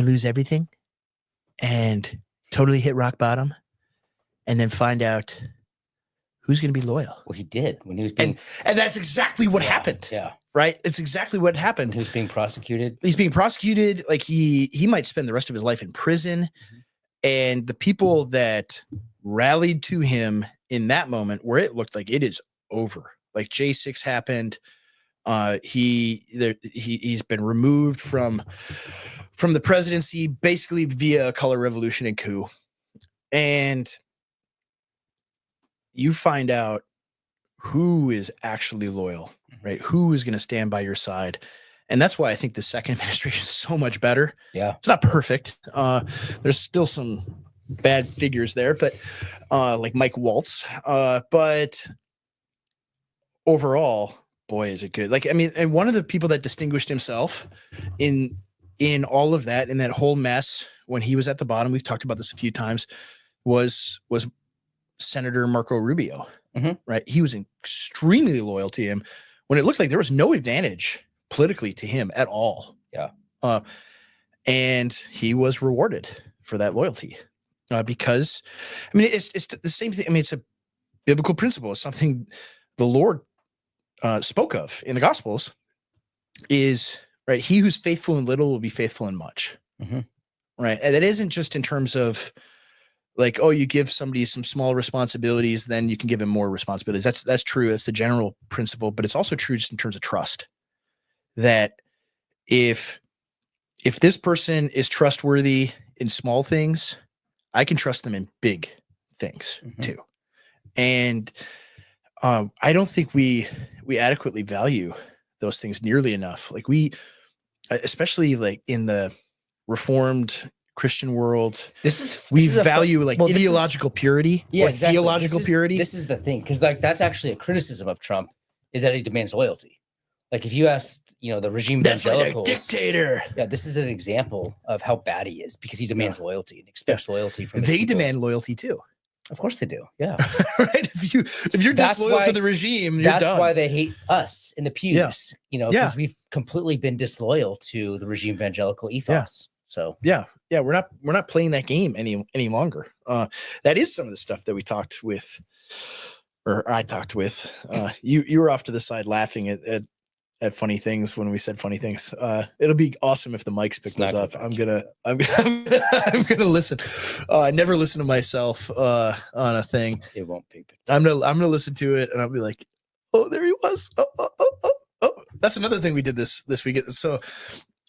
lose everything and totally hit rock bottom, and then find out who's going to be loyal. Well, he did when he was being, and that's exactly what happened. Yeah. Right. It's exactly what happened. He was being prosecuted. He's being prosecuted. Like he might spend the rest of his life in prison. And the people that rallied to him in that moment where it looked like it is over, like J6 happened. He's been removed from the presidency basically via a color revolution and coup. And you find out who is actually loyal, right? Who is going to stand by your side. And that's why I think the second administration is so much better. Yeah. It's not perfect. There's still some bad figures there, but like Mike Waltz. But overall, boy, is it good. Like, I mean, and one of the people that distinguished himself in all of that, in that whole mess when he was at the bottom, we've talked about this a few times, was Senator Marco Rubio. right? He was extremely loyal to him when it looked like there was no advantage politically to him at all. Yeah. And he was rewarded for that loyalty because, I mean, it's the same thing. I mean, it's a biblical principle. It's something the Lord spoke of in the Gospels is, right, he who's faithful in little will be faithful in much. Right. And that isn't just in terms of like, oh, you give somebody some small responsibilities, then you can give him more responsibilities. That's true. That's the general principle, but it's also true just in terms of trust. That if this person is trustworthy in small things, I can trust them in big things too. And I don't think we adequately value those things nearly enough. Like especially like in the Reformed Christian world, we value ideological purity, or exactly. theological purity. This is the thing, because like that's actually a criticism of Trump, is that he demands loyalty. Like if you ask, the regime evangelicals, like a dictator. Yeah, this is an example of how bad he is because he demands loyalty and expects loyalty from. They demand loyalty too. Of course they do. Yeah. Right. If you're disloyal to the regime, you're that's done. why they hate us in the pews. Because we've completely been disloyal to the regime evangelical ethos. So we're not playing that game any longer. That is some of the stuff that we talked with, or I talked with. You were off to the side laughing at funny things when we said funny things. It'll be awesome if the mics pick those up. I'm gonna listen. I never listen to myself on a thing. It won't be picked. I'm gonna listen to it and I'll be like, oh, there he was. Oh. That's another thing we did this weekend. So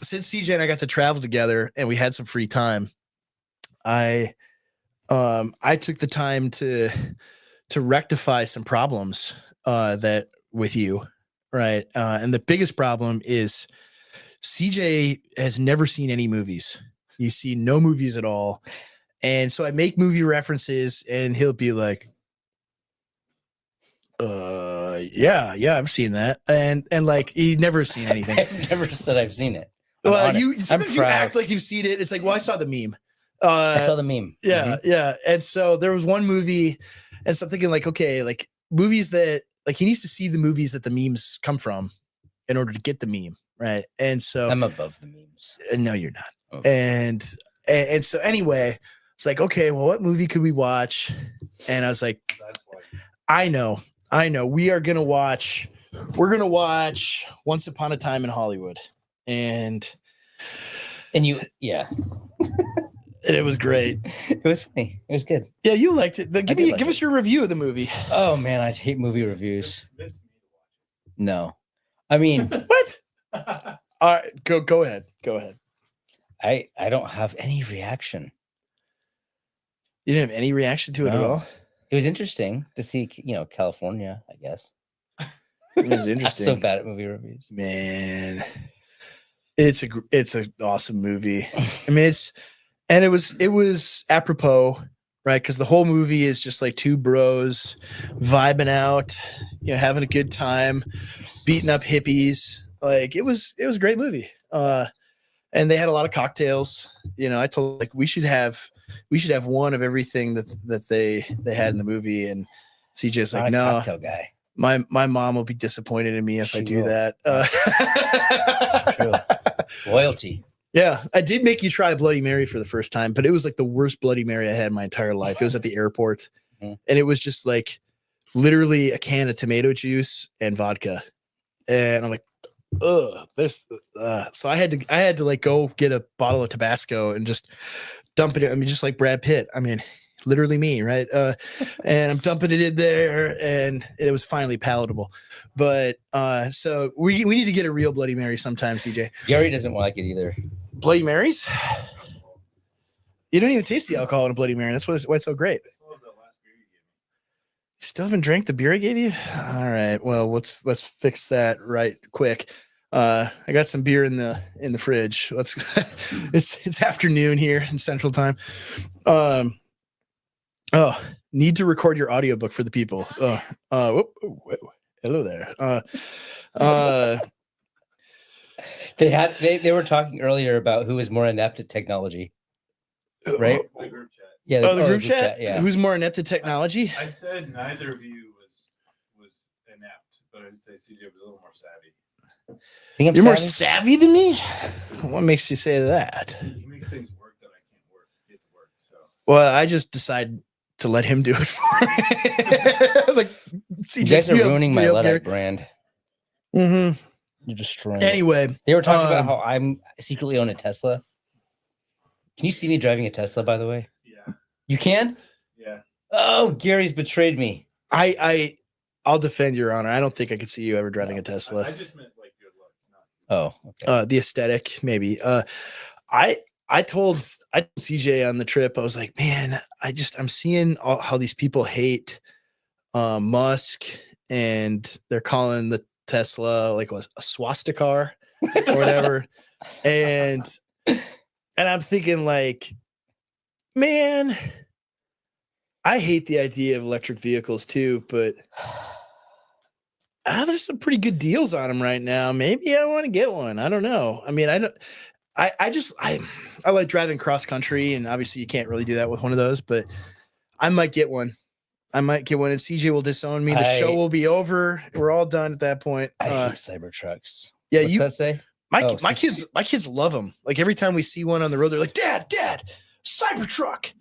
since CJ and I got to travel together and we had some free time, I took the time to rectify some problems that with you. Right. And the biggest problem is CJ has never seen any movies. You see no movies at all. And so I make movie references and he'll be like, yeah, I've seen that. And like, he'd never seen anything. I've never said I've seen it. Well, you act like you've seen it. It's like, well, I saw the meme. I saw the meme. Yeah. Yeah. And so there was one movie and so I'm thinking like, okay, like movies that, like he needs to see the movies that the memes come from in order to get the meme, right? And so I'm above the memes. No, you're not. Okay. And so anyway, it's like, okay, well, what movie could we watch? And I was like, I know. We're gonna watch Once Upon a Time in Hollywood. And you, yeah. And it was great. It was funny. It was good. Yeah, you liked it. Give us your review of the movie. Oh man, I hate movie reviews. No, I mean, what? All right, go ahead. I don't have any reaction. You didn't have any reaction to it at all? It was interesting to see, California, I guess. It was interesting. I'm so bad at movie reviews, man. It's an awesome movie. I mean, it was apropos, right? Because the whole movie is just like two bros vibing out, having a good time, beating up hippies. Like it was a great movie. And they had a lot of cocktails. I told like we should have one of everything that they had in the movie. And CJ's like, no, cocktail guy. My mom will be disappointed in me if I do that. True. Loyalty. Yeah, I did make you try a Bloody Mary for the first time, but it was like the worst Bloody Mary I had in my entire life. It was at the airport, and it was just like literally a can of tomato juice and vodka, and I'm like, ugh, this. So I had to like go get a bottle of Tabasco and just dump it. I mean, just like Brad Pitt. I mean, literally me, right? And I'm dumping it in there, and it was finally palatable. But so we need to get a real Bloody Mary sometime, CJ. Gary doesn't like it either. Bloody Marys? You don't even taste the alcohol in a Bloody Mary. That's why it's so great. You still haven't drank the beer I gave you? All right. Well, let's fix that right quick. I got some beer in the fridge. It's afternoon here in Central Time. Need to record your audiobook for the people. Hello there. They were talking earlier about who is more inept at technology, right? The group chat. Yeah. The group chat. Yeah. Who's more inept at technology? I said neither of you was say CJ was a little more savvy. Think I'm You're more savvy? savvy than me? What makes you say that? He makes things work that I can't get to work. So Well, I just decided to let him do it for me. Like, CJ, You guys are ruining my you have Luddite brand. Mm-hmm. You're destroying it. Anyway, They were talking about how I'm secretly own a Tesla. Can you see me driving a Tesla, by the way? yeah, You can? yeah. Oh, Gary's betrayed me. I'll defend your honor. I don't think I could see you ever driving a Tesla. I just meant like good luck. Not Oh, okay. The aesthetic, maybe. I told CJ on the trip, I was like, man, I'm seeing how these people hate Musk, and they're calling the Tesla like a swastika or whatever. and I'm thinking like, man, I hate the idea of electric vehicles too, but there's some pretty good deals on them right now. Maybe I want to get one. I don't know. I mean, I like driving cross country, and obviously you can't really do that with one of those, but I might get one. And CJ will disown me. The show will be over. We're all done at that point. I hate Cybertrucks. Yeah, What's that say? My kids love them. Like every time we see one on the road, they're like, Dad, Cybertruck.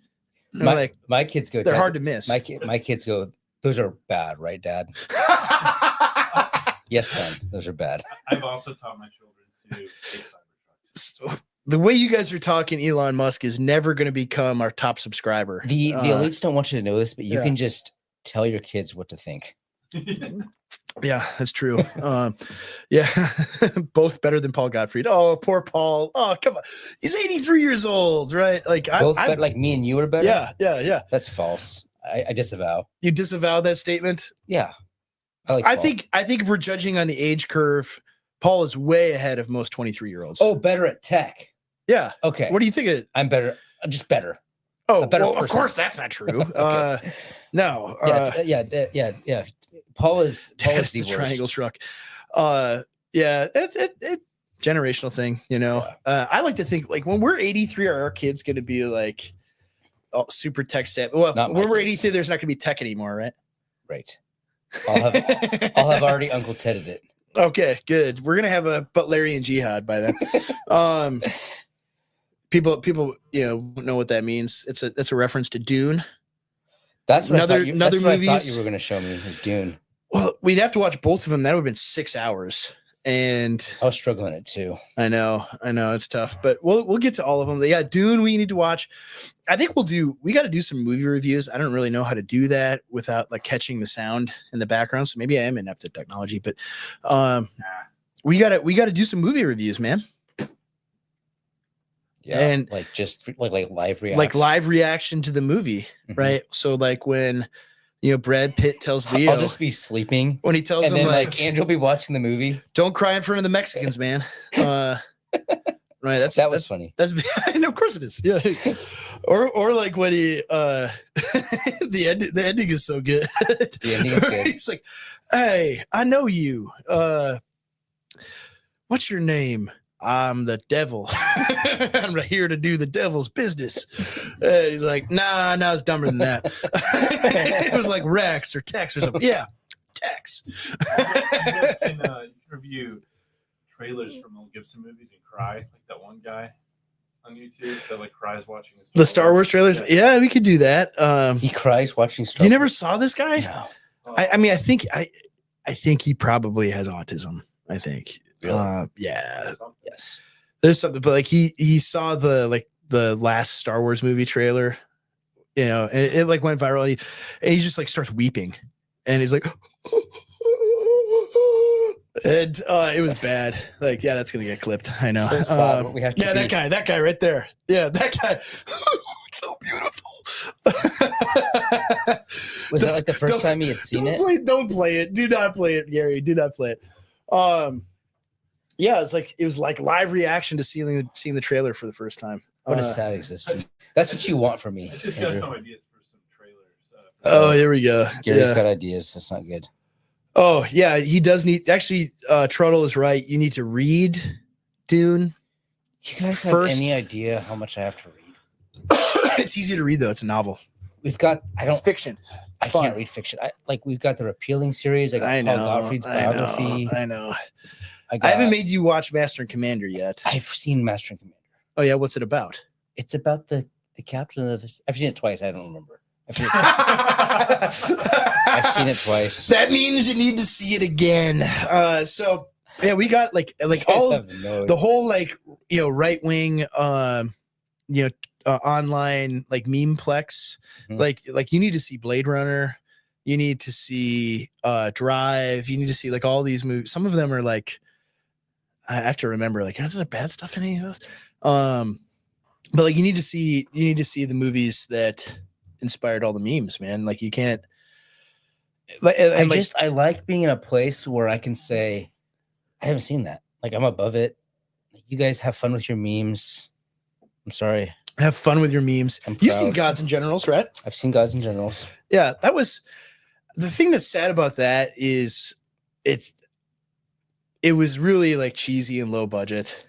My kids go. They're Dad, hard to miss. My kids go. Those are bad, right, Dad? Yes, son. Those are bad. I've also taught my children to hate Cybertrucks. The way you guys are talking, Elon Musk is never going to become our top subscriber. The elites don't want you to know this, but you can just tell your kids what to think. Yeah, that's true. Yeah, both better than Paul Gottfried. Oh, poor Paul. Oh, come on. He's 83 years old, right? Like Both like me and you are better? Yeah. That's false. I disavow. You disavow that statement? Yeah. I think if we're judging on the age curve, Paul is way ahead of most 23-year-olds. Oh, better at tech. Yeah. Okay. What do you think of it? I'm better. I'm just better. Oh, a better well, of person. course that's not true. Okay. No. Yeah. Paul is That's the the worst. triangle truck. Yeah, it's generational thing, you know. I like to think like when we're 83, are our kids going to be like super tech savvy? Well, when we're 83, there's not going to be tech anymore, right? Right. I'll have already Uncle Tedded it. Okay, good. We're gonna have a Butlerian jihad by then. People, know what that means. It's a reference to Dune. That's what another I thought movies. you were going to show me was Dune. Well, we'd have to watch both of them. That would have been 6 hours, and I was struggling it too. I know, it's tough, but we'll get to all of them. Yeah, Dune we need to watch. I think we got to do some movie reviews. I don't really know how to do that without like catching the sound in the background. So maybe I am inept at technology, but we got to do some movie reviews, man. Yeah, and like just like live reaction, like live reaction to the movie, right? So like when Brad Pitt tells Leo, I'll just be sleeping when he tells him like Andrew will be watching the movie. Don't cry in front of the Mexicans, man. Right, that was funny. That's I know, of course it is. Yeah, or like when he the ending is so good. The ending is good. He's like, "Hey, I know you. What's your name?" I'm the devil. I'm right here to do the devil's business. He's like, nah, it's dumber than that. It was like Rex or Tex or something. Yeah, Tex. You guys can review trailers from Mel Gibson movies and cry, like that one guy on YouTube that like cries watching the Star Wars trailers. Yeah, we could do that. He cries watching Star You Wars. never saw this guy? No. I mean, I think he probably has autism. I think. Really? Yeah. Yes. There's something, but like he saw the last Star Wars movie trailer, and it like went viral, and he just like starts weeping, and he's like, and it was bad. Like, yeah, that's gonna get clipped. I know. So sad, we have to that guy right there. Yeah, that guy. So beautiful. Was that like the first time he had seen it? Don't play it. Do not play it, Gary. Do not play it. Yeah, it was like live reaction to seeing the trailer for the first time. What a sad existence. That's what you want from me. I just got some ideas for some trailers. Oh, here we go. Gary's got ideas. That's not good. Oh, yeah, he does need. Actually, Trottle is right. You need to read Dune. Do you guys have any idea how much I have to read? It's easy to read though. It's a novel. We've got. It's fiction. I can't read fiction. We've got the Repealing series. I got Paul Gottfried's biography. I know. I haven't made you watch Master and Commander yet. I've seen Master and Commander. Oh yeah, what's it about? It's about the captain of the. I've seen it twice. I don't remember. I've seen it twice. That means you need to see it again. So yeah, we got like all the whole right wing online memeplex. Like you need to see Blade Runner. You need to see Drive. You need to see like all these movies. Some of them are like, I have to remember, like, is there bad stuff in any of those? But like you need to see the movies that inspired all the memes, man. Like you can't. I like being in a place where I can say, I haven't seen that. Like I'm above it. You guys have fun with your memes. I'm sorry. Have fun with your memes. You've seen Gods and Generals, right? I've seen Gods and Generals. Yeah, that was the thing that's sad about that is it was really like cheesy and low budget.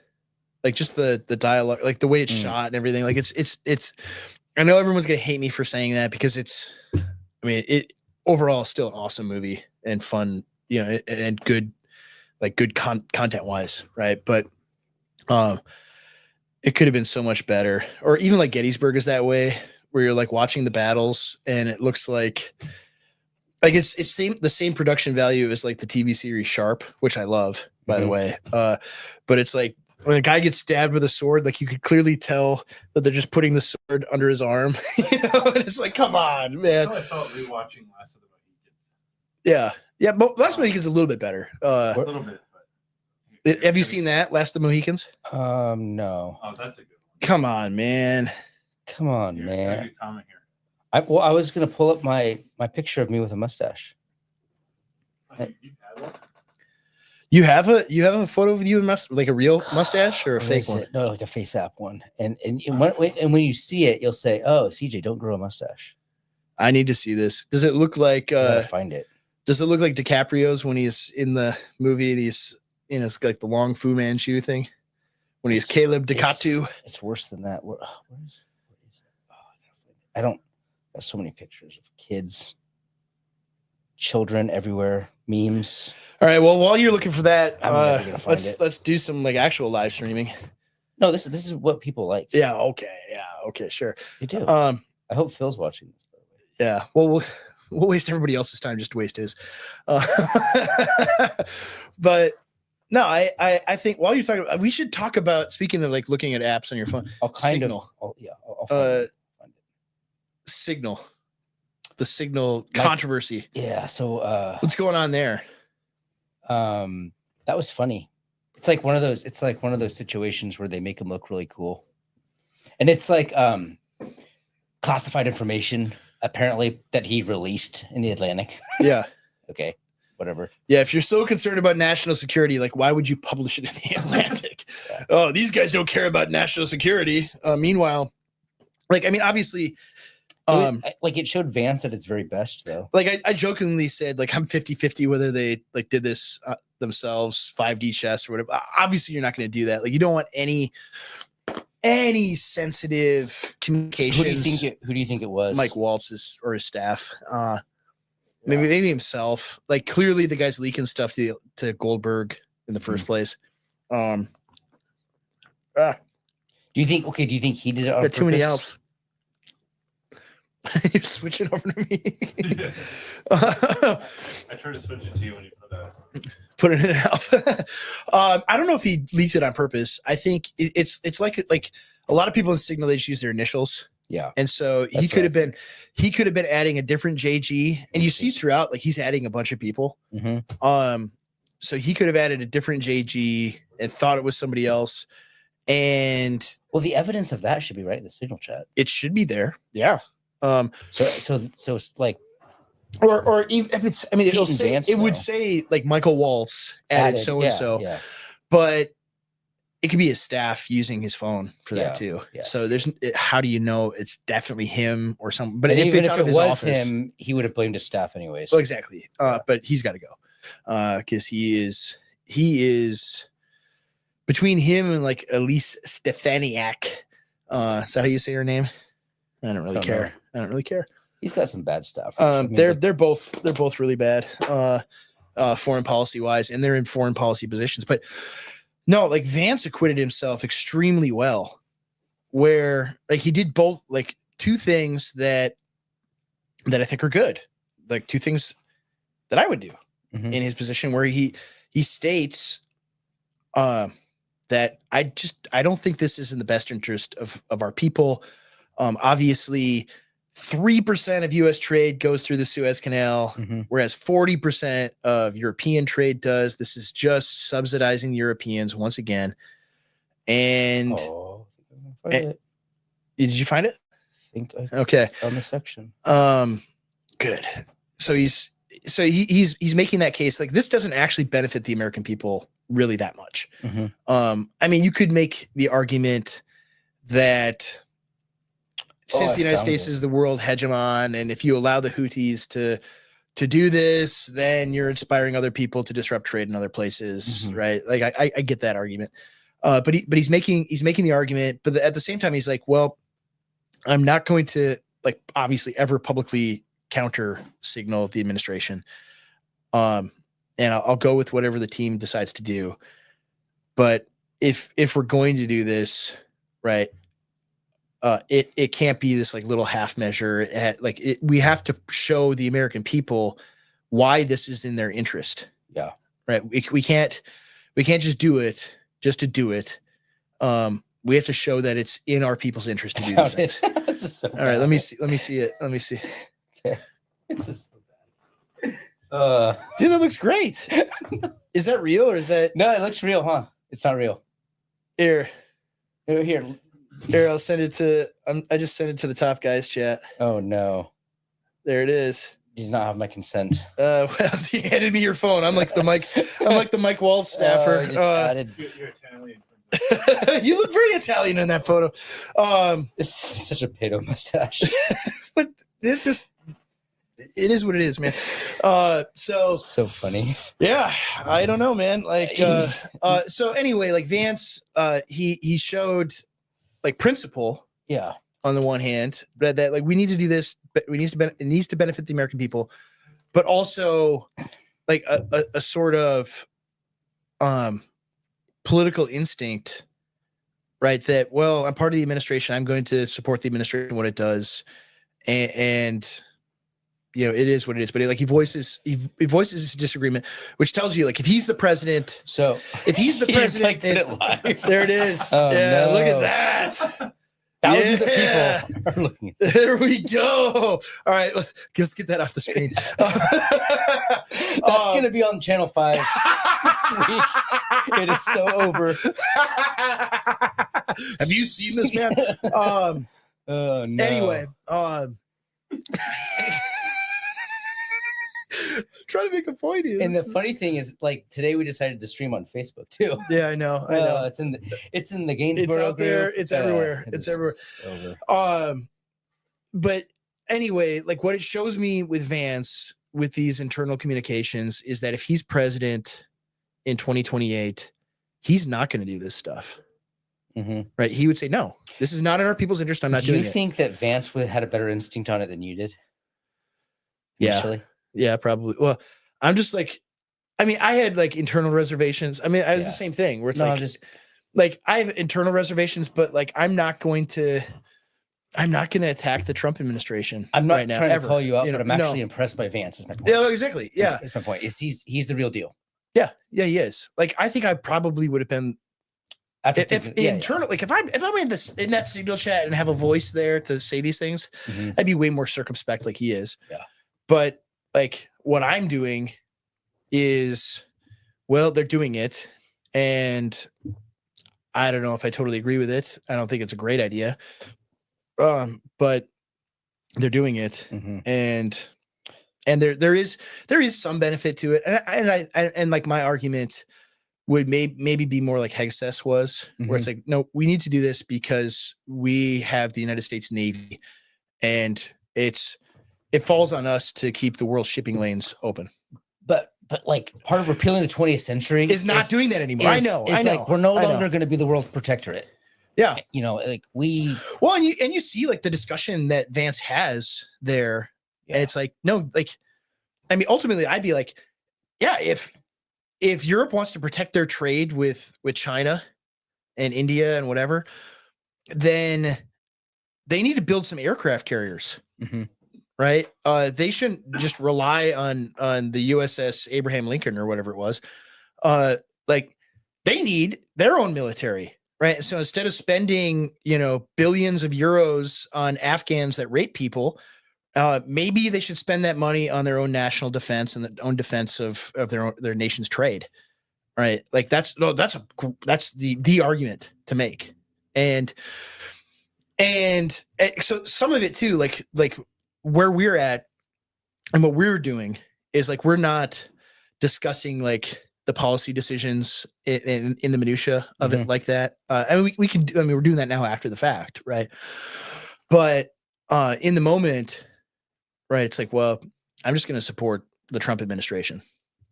Like just the dialogue, like the way it's shot and everything. Like it's I know everyone's gonna hate me for saying that because it overall is still an awesome movie and fun, and good, like good content wise, right? But it could have been so much better. Or even like Gettysburg is that way, where you're like watching the battles and it looks like it's the same production value as like the TV series Sharp, which I love, by the way. But it's like when a guy gets stabbed with a sword, like you could clearly tell that they're just putting the sword under his arm. And it's like, come on, man. I felt rewatching Last of the Mohicans. Yeah, but Last of the Mohicans is a little bit better. A little bit. But have you seen that, Last of the Mohicans? No. Oh, that's a good one. Come on, man. Man. Good comment here. I was gonna pull up my picture of me with a mustache. You have a photo of you and like a real mustache or a fake one? No, like a face app one. And when you see it, you'll say, "Oh, CJ, don't grow a mustache." I need to see this. Does it look like? Find it. Does it look like DiCaprio's when he's in the movie? It's like the long Fu Manchu thing when he's Caleb Decatu. It's worse than that. Where is it? Oh, I don't. There's so many pictures of kids, children everywhere, memes. All right. Well, while you're looking for that, let's do some like actual live streaming. No, this is what people like. Yeah. Okay. Sure. They do. I hope Phil's watching this. By the way. Yeah. Well, we'll waste everybody else's time just to waste his. But no, I think while you're talking, we should talk about, speaking of like looking at apps on your phone. I'll find it. Signal, the Signal controversy. Yeah. So what's going on there? That was funny. It's like one of those situations where they make him look really cool. And it's like classified information apparently that he released in the Atlantic. Yeah. Okay. Whatever. Yeah, if you're so concerned about national security, like why would you publish it in the Atlantic? Yeah. Oh, these guys don't care about national security. Meanwhile, obviously it showed Vance at its very best, though. Like I jokingly said, like I'm 50-50 whether they like did this themselves, 5D chess or whatever. Obviously, you're not going to do that. Like you don't want any sensitive communications. Who do you think it was? Mike Waltz or his staff. Maybe himself. Like clearly, the guy's leaking stuff to Goldberg in the first place. Do you think he did it on purpose? Too many Alps. You're switching over to me. I tried to switch it to you when you put it in an Alp. I don't know if he leaked it on purpose. I think it's like a lot of people in Signal, they just use their initials. Yeah. And so he could have been adding a different JG, and you see throughout, like he's adding a bunch of people. Mm-hmm. So he could have added a different JG and thought it was somebody else. And the evidence of that should be right in the Signal chat. It should be there. Yeah. So it's like, or even if it's, it would say like Michael Waltz added so and so, but it could be his staff using his phone for that too. Yeah. So how do you know it's definitely him or something? But if it's out of his office, him, he would have blamed his staff anyways. Oh, exactly. But he's got to go because he is between him and like Elise Stefaniak. Is that how you say her name? I don't really care. He's got some bad stuff. I mean, they're both really bad, foreign policy wise, and they're in foreign policy positions. But no, like Vance acquitted himself extremely well, where like he did both, like two things that I think are good, like two things that I would do in his position, where he states that I don't think this is in the best interest of our people. Obviously, 3% of U.S. trade goes through the Suez Canal, whereas 40% of European trade does. This is just subsidizing the Europeans once again. And did you find it? I think okay on the section. Good. So he's making that case like this doesn't actually benefit the American people really that much. I mean, you could make the argument that since the United States is the world hegemon, and if you allow the Houthis to do this, then you're inspiring other people to disrupt trade in other places, right? Like I get that argument, but he's making the argument, but at the same time he's like, well, I'm not going to like obviously ever publicly counter signal the administration, and I'll go with whatever the team decides to do. But if we're going to do this, right? It can't be this like little half measure. We have to show the American people why this is in their interest. Yeah. Right. We can't just do it just to do it. We have to show that it's in our people's interest to do these things. This is so All right. Let me see it. Let me see. Okay. This is so bad. Dude, that looks great. Is that real or is that? No, it looks real, huh? It's not real. Here, Here. I'll send it to. I just sent it to the Top Guys chat. Oh no. There it is. You do not have my consent. Well, you handed me your phone. I'm like the Mike. I'm like the Mike Walls staffer. You're Italian. You look very Italian in that photo. It's such a pedo mustache. But it is what it is, man. So funny. Yeah, I don't know, man. Like, so anyway, like Vance, he showed like principle. Yeah. On the one hand, that like we need to do this, but it needs to benefit the American people, but also like a sort of political instinct, right? That, well, I'm part of the administration. I'm going to support the administration what it does, and you know it is what it is. But he voices his disagreement, which tells you like if he's the president. So if he's the president, there it is. Oh, yeah, no. look at that. Thousands of people are looking. There we go. All right, let's get that off the screen. That's going to be on Channel 5 next week. It is so over. Have you seen this, man? Oh, no. Anyway, trying to make a point here. And the funny thing is, like today we decided to stream on Facebook too. Yeah, I know. It's in the Gainsboro it's out there. group. It's everywhere. It's everywhere. It's over. But anyway, like what it shows me with Vance with these internal communications is that if he's president in 2028, he's not going to do this stuff. Right? He would say, "No, this is not in our people's interest. I'm not doing it." Do you think that Vance had a better instinct on it than you did? Initially? Yeah, probably. Well, I'm just like, I mean, I had like internal reservations. I mean, I was the same thing where it's like I have internal reservations, but like I'm not going to attack the Trump administration. I'm not right now, trying to call you out, but I'm actually impressed by Vance. Is my point. Yeah, exactly. Yeah, that's my point. Is he's the real deal? Yeah, he is. Like I think I probably would have been. If I'm in that signal chat and have a voice there to say these things, I'd be way more circumspect like he is. Yeah. But like what I'm doing is, well, they're doing it. And I don't know if I totally agree with it. I don't think it's a great idea. But they're doing it. And there is some benefit to it. And like my argument would maybe be more like Hegseth was, where it's like, no, we need to do this because we have the United States Navy, and it falls on us to keep the world shipping lanes open. But like part of repealing the 20th century is not doing that anymore. I know. Like we're no longer going to be the world's protectorate. Yeah. You know, like well, and you see like the discussion that Vance has there, and it's like, no, like, I mean, ultimately I'd be like, yeah, if Europe wants to protect their trade with China and India and whatever, then they need to build some aircraft carriers. Right? They shouldn't just rely on the USS Abraham Lincoln or whatever it was. Like they need their own military, right? So instead of spending, billions of euros on Afghans that rape people, maybe they should spend that money on their own national defense and their own defense of their nation's trade, right? Like that's the argument to make, and so some of it too, like where we're at and what we're doing is like we're not discussing like the policy decisions in the minutia of it like that. I mean, we can. I mean, we're doing that now after the fact, right? But in the moment, right? It's like, well, I'm just going to support the Trump administration,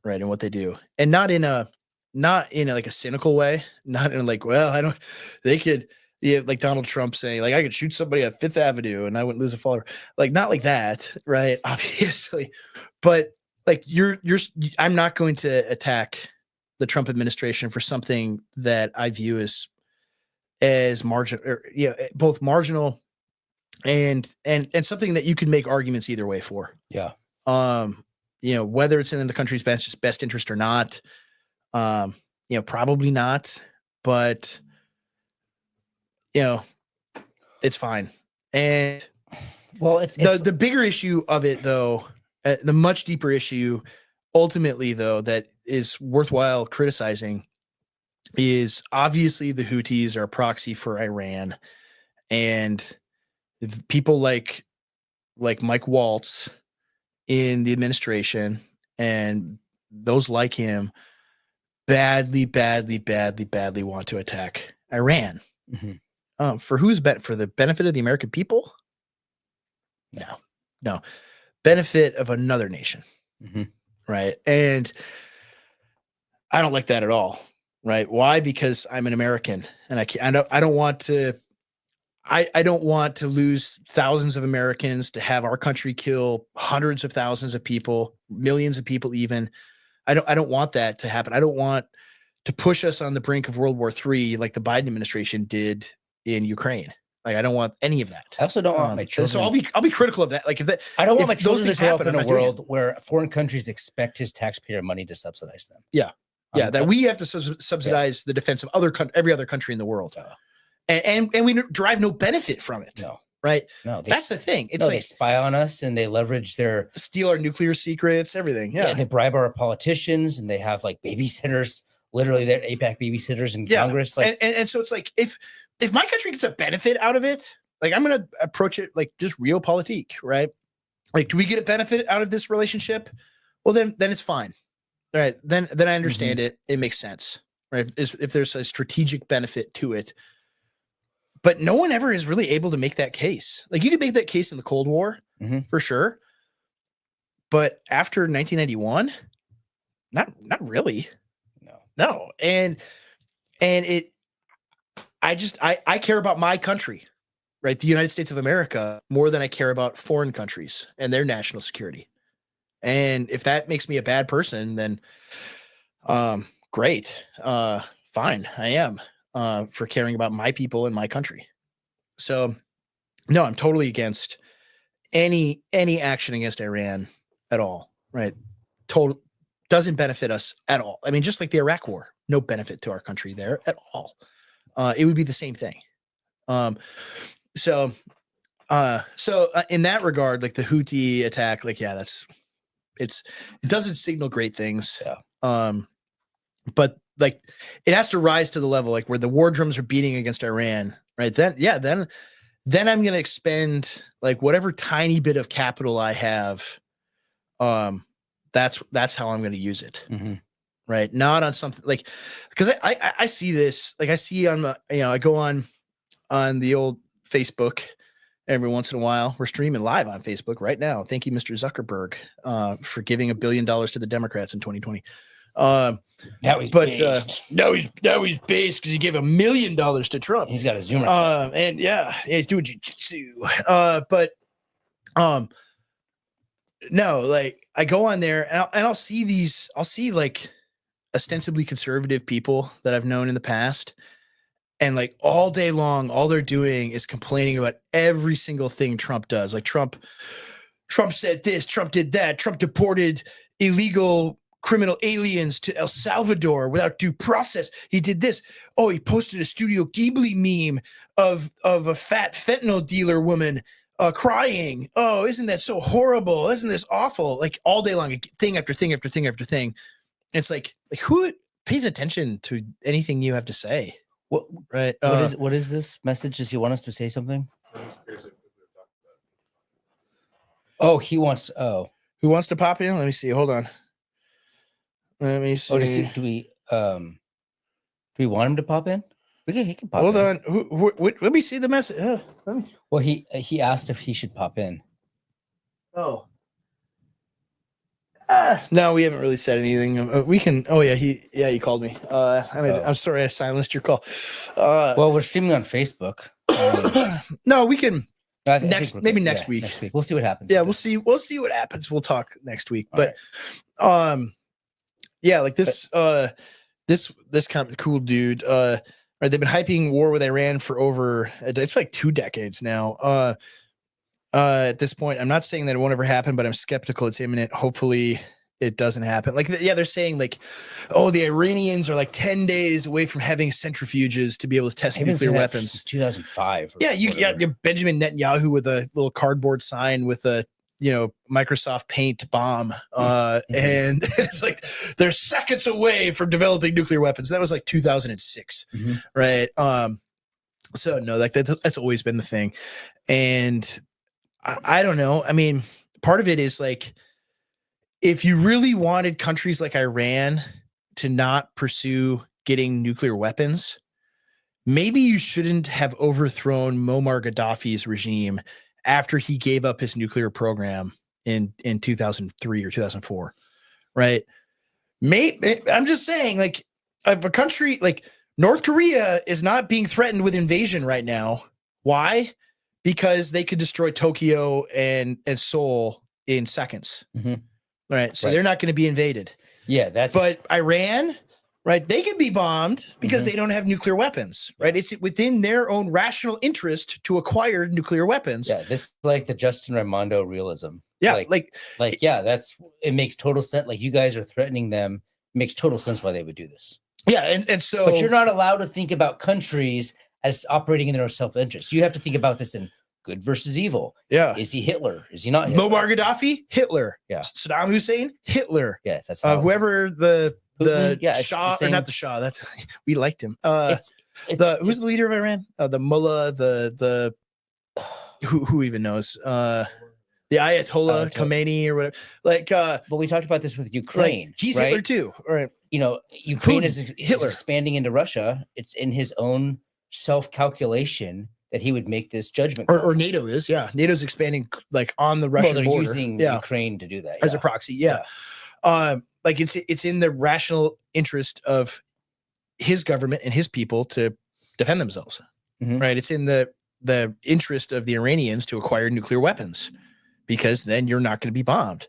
right, and what they do, and not in a like a cynical way, not in like, well, I don't. They could. Yeah, like Donald Trump saying, like, I could shoot somebody at Fifth Avenue and I wouldn't lose a follower. Like, not like that, right? Obviously, but like I'm not going to attack the Trump administration for something that I view as marginal, or both marginal and something that you can make arguments either way for. Yeah. Whether it's in the country's best interest or not, probably not, but it's fine. And well, it's the bigger issue of it, though, the much deeper issue, ultimately, though, that is worthwhile criticizing is obviously the Houthis are a proxy for Iran, and people like Mike Waltz in the administration and those like him badly want to attack Iran. For for the benefit of the American people? No, benefit of another nation, right? And I don't like that at all, right? Why? Because I'm an American, and I don't want to. I don't want to lose thousands of Americans, to have our country kill hundreds of thousands of people, millions of people, even. I don't want that to happen. I don't want to push us on the brink of World War III like the Biden administration did in Ukraine. Like, I don't want any of that. I also don't want my children. So I'll be critical of that. Like, I don't want my children to grow up in a world where foreign countries expect his taxpayer money to subsidize them. Yeah, that we have to subsidize the defense of every other country in the world, and we derive no benefit from it. No, right? No, that's the thing. It's they spy on us and they leverage steal our nuclear secrets, everything. Yeah, they bribe our politicians and they have like babysitters. Literally, they're AIPAC babysitters in Congress. Like, and so it's like if my country gets a benefit out of it, like I'm gonna approach it like just realpolitik, right? Like, do we get a benefit out of this relationship? Well, then it's fine, all right? Then I understand it. It makes sense, right? If there's a strategic benefit to it, but no one ever is really able to make that case. Like, you could make that case in the Cold War for sure, but after 1991, not really. No. And I care about my country, right? The United States of America, more than I care about foreign countries and their national security. And if that makes me a bad person, then great. Fine. I am for caring about my people and my country. So no, I'm totally against any action against Iran at all, right? Total. Doesn't benefit us at all. I mean, just like the Iraq War, no benefit to our country there at all. It would be the same thing. So in that regard, like the Houthi attack, like, it doesn't signal great things. But like it has to rise to the level like where the war drums are beating against Iran, right? Then I'm going to expend like whatever tiny bit of capital I have. That's how I'm going to use it. Right. Not on something like, because I see this, like I see on the, I go on the old Facebook every once in a while. We're streaming live on Facebook right now. Thank you, Mr. Zuckerberg, for giving $1 billion to the Democrats in 2020. Now he's based. now he's based because he gave $1 million to Trump. He's got a Zoomer. And he's doing jiu-jitsu. No, like I go on there and I'll see like ostensibly conservative people that I've known in the past. And like all day long, all they're doing is complaining about every single thing Trump does. Like Trump said this, Trump did that, Trump deported illegal criminal aliens to El Salvador without due process. He did this. Oh, he posted a Studio Ghibli meme of a fat fentanyl dealer woman crying. Oh, isn't that so horrible? Isn't this awful? Like all day long, thing after thing after thing after thing. And it's like who pays attention to anything you have to say? What right? What is this message? Does he want us to say something? Oh, he wants. Oh, who wants to pop in? Let me see. Hold on. Let me see. Oh, do we want him to pop in? He can pop. Hold in. on. Let me see the message. Well, he asked if he should pop in. Oh. No, we haven't really said anything. We can. Oh yeah, he called me. I'm sorry, I silenced your call. Well, we're streaming on Facebook. No, we can. Next week. Next week, we'll see what happens. Yeah, we'll see what happens. We'll talk next week. But, yeah, like this, this kind of cool dude. Right, they've been hyping war with Iran for over it's like 2 decades now. At this point, I'm not saying that it won't ever happen, but I'm skeptical it's imminent. Hopefully it doesn't happen. Like, they're saying like, oh, the Iranians are like 10 days away from having centrifuges to be able to test nuclear weapons. Since 2005. Yeah, you got Benjamin Netanyahu with a little cardboard sign with a Microsoft Paint bomb, and it's like they're seconds away from developing nuclear weapons. That was like 2006, right? So no, like that's always been the thing, and I don't know. I mean, part of it is like, if you really wanted countries like Iran to not pursue getting nuclear weapons, maybe you shouldn't have overthrown Muammar Gaddafi's regime after he gave up his nuclear program in 2003 or 2004, right? I'm just saying, like, if a country like North Korea is not being threatened with invasion right now, why? Because they could destroy Tokyo and Seoul in seconds. Right. So they're not going to be invaded. Yeah, but Iran, right? They can be bombed because they don't have nuclear weapons, right? It's within their own rational interest to acquire nuclear weapons. Yeah, this is like the Justin Raimondo realism. Yeah, it makes total sense. Like, you guys are threatening them. It makes total sense why they would do this. Yeah, and so, but you're not allowed to think about countries as operating in their own self-interest. You have to think about this in good versus evil. Yeah. Is he Hitler? Is he not Hitler? Muammar Gaddafi, Hitler. Yeah. Saddam Hussein, Hitler. Yeah, that's whoever the Shah, or not the Shah. That's we liked him. Who's the leader of Iran? The mullah, the who even knows? The Ayatollah Khomeini or whatever. Like, but we talked about this with Ukraine. Like, he's right? Hitler too. All right. Ukraine is expanding into Russia. It's in his own self-calculation that he would make this judgment call. Or NATO is, yeah. NATO's expanding like on the Russian border. Using Ukraine to do that as a proxy, like it's in the rational interest of his government and his people to defend themselves, right? It's in the interest of the Iranians to acquire nuclear weapons, because then you're not going to be bombed.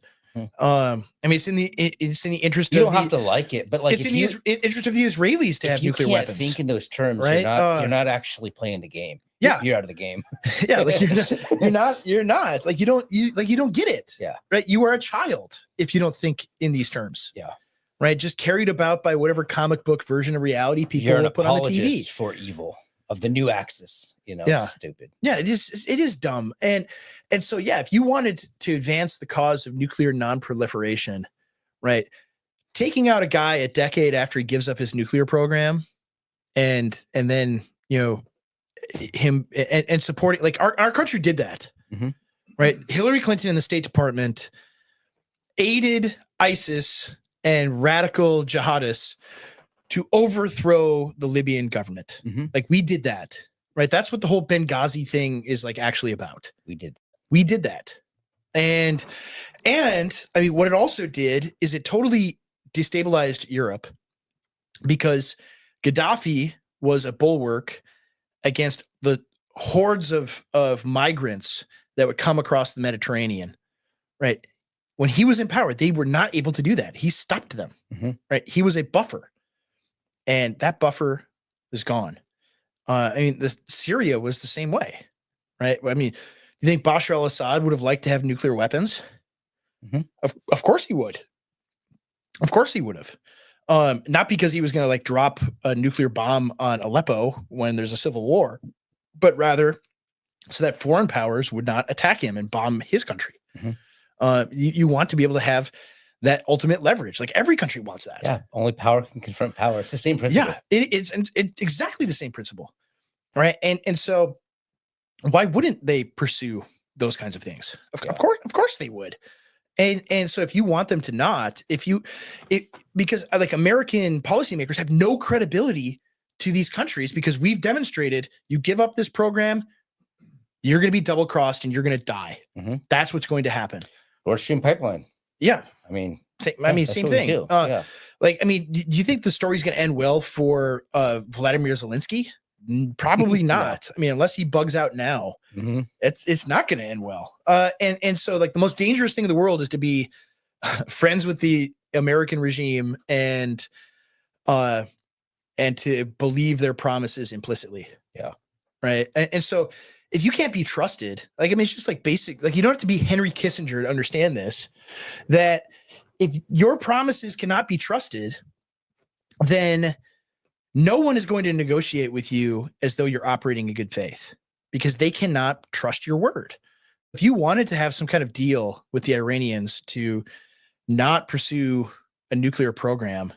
I mean, it's in the interest. You don't have to like it, but like, it's in the interest of the Israelis to have nuclear weapons. If you can't think in those terms, right? You're not actually playing the game. Yeah, you're out of the game. Yeah, like you're not like you don't get it. Yeah, right. You are a child if you don't think in these terms. Yeah, right. Just carried about by whatever comic book version of reality people will put on the TV for evil of the new axis. It's stupid. Yeah, it is dumb. And so if you wanted to advance the cause of nuclear non-proliferation, right, taking out a guy a decade after he gives up his nuclear program, and then him and supporting, like, our country did that, right? Hillary Clinton in the State Department aided ISIS and radical jihadists to overthrow the Libyan government. Like, we did that, right? That's what the whole Benghazi thing is like actually about. We did that. And I mean, what it also did is it totally destabilized Europe because Gaddafi was a bulwark against the hordes of migrants that would come across the Mediterranean, right? When he was in power, they were not able to do that. He stopped them, right? He was a buffer, and that buffer is gone. I mean, Syria was the same way, right? I mean, you think Bashar al-Assad would have liked to have nuclear weapons? Of course he would. Of course he would have. Not because he was going to like drop a nuclear bomb on Aleppo when there's a civil war, but rather so that foreign powers would not attack him and bomb his country. You want to be able to have that ultimate leverage. Like every country wants that. Yeah. Only power can confront power. It's the same principle. Yeah, it's exactly the same principle. Right. And so why wouldn't they pursue those kinds of things? Of course they would. And so if you want them to not, because like American policymakers have no credibility to these countries because we've demonstrated you give up this program, you're going to be double crossed and you're going to die. That's what's going to happen. Nord Stream pipeline. Yeah. I mean, same thing. Like, I mean, do you think the story's going to end well for Vladimir Zelensky? Probably not. I mean, unless he bugs out now, it's not going to end well. And so like the most dangerous thing in the world is to be friends with the American regime and to believe their promises implicitly. Yeah. Right. And so if you can't be trusted, like, I mean, it's just like basic, like you don't have to be Henry Kissinger to understand this, that if your promises cannot be trusted, then no one is going to negotiate with you as though you're operating in good faith because they cannot trust your word. If you wanted to have some kind of deal with the Iranians to not pursue a nuclear program,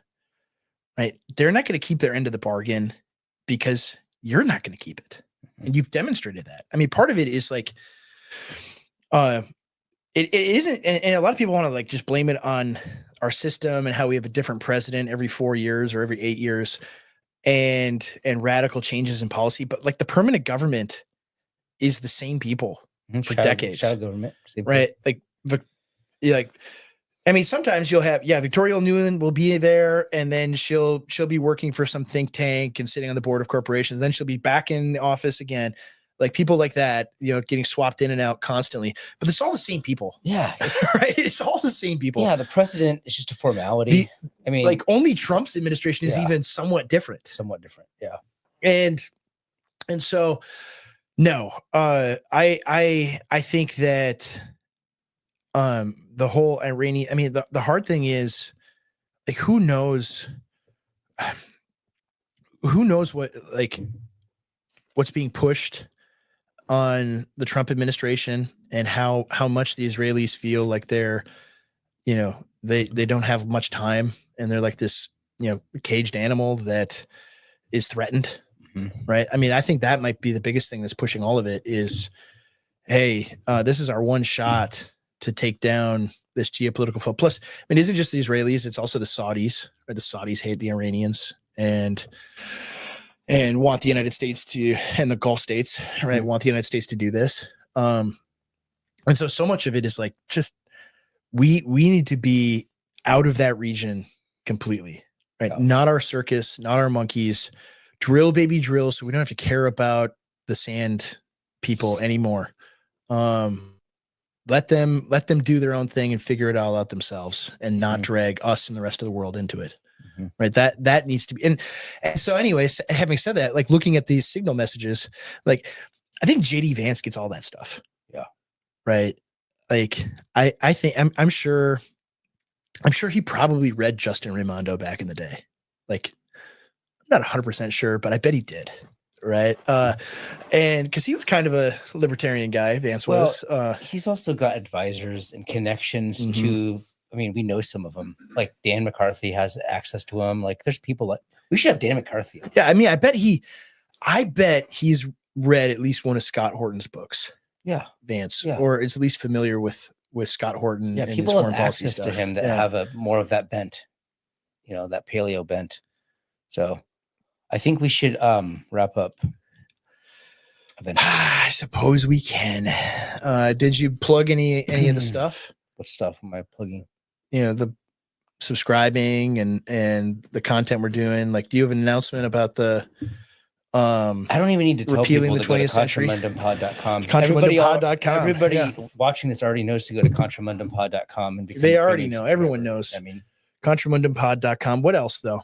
right? They're not going to keep their end of the bargain because you're not going to keep it. And you've demonstrated that. I mean, part of it is like, it isn't, and a lot of people want to like just blame it on our system and how we have a different president every 4 years or every 8 years and radical changes in policy. But like the permanent government is the same people for decades. Shadow government. Right. Like, I mean, sometimes you'll have, Victoria Nuland will be there and then she'll be working for some think tank and sitting on the board of corporations. Then she'll be back in the office again. Like people like that, getting swapped in and out constantly, but it's all the same people. Yeah. Right. It's all the same people. Yeah. The president is just a formality. I mean, like only Trump's administration is even somewhat different. Yeah. And so, no, I think that, the whole Iranian, I mean, the hard thing is like, who knows what, like what's being pushed on the Trump administration and how much the Israelis feel like they're, they don't have much time and they're like this, caged animal that is threatened. Right. I mean, I think that might be the biggest thing that's pushing all of it is, hey, this is our one shot to take down this geopolitical foe. Plus, I mean, it isn't just the Israelis, it's also the Saudis, right? The Saudis hate the Iranians and want the United States to, and the Gulf states, right? Want the United States to do this. And so much of it is like, just, we need to be out of that region completely, right? Yeah. Not our circus, not our monkeys, drill, baby, drill. So we don't have to care about the sand people anymore. Let them do their own thing and figure it all out themselves and not drag us and the rest of the world into it. Right. That needs to be. And so anyways, having said that, like looking at these signal messages, like I think JD Vance gets all that stuff. Yeah. Right. Like I think I'm sure he probably read Justin Raimondo back in the day. Like I'm not 100% sure, but I bet he did. Right. And because he was kind of a libertarian guy, Vance was. He's also got advisors and connections to, I mean, we know some of them. Like Dan McCarthy has access to him. Like there's people like, we should have Dan McCarthy. Yeah. I mean, I bet he's read at least one of Scott Horton's books. Yeah. Vance, or is at least familiar with Scott Horton. Yeah. And people his have access to him that have a more of that bent, that paleo bent. So I think we should wrap up. I suppose we can. Did you plug any of the stuff? What stuff am I plugging? The subscribing and the content we're doing? Like, do you have an announcement about the I don't even need to tell repealing people the to go to 20th century? contramundumpod.com. Contramundumpod.com. Everybody Yeah. watching this already knows to go to contramundumpod.com and become They a already premium know. subscriber. Everyone knows. I mean, contramundumpod.com. What else though?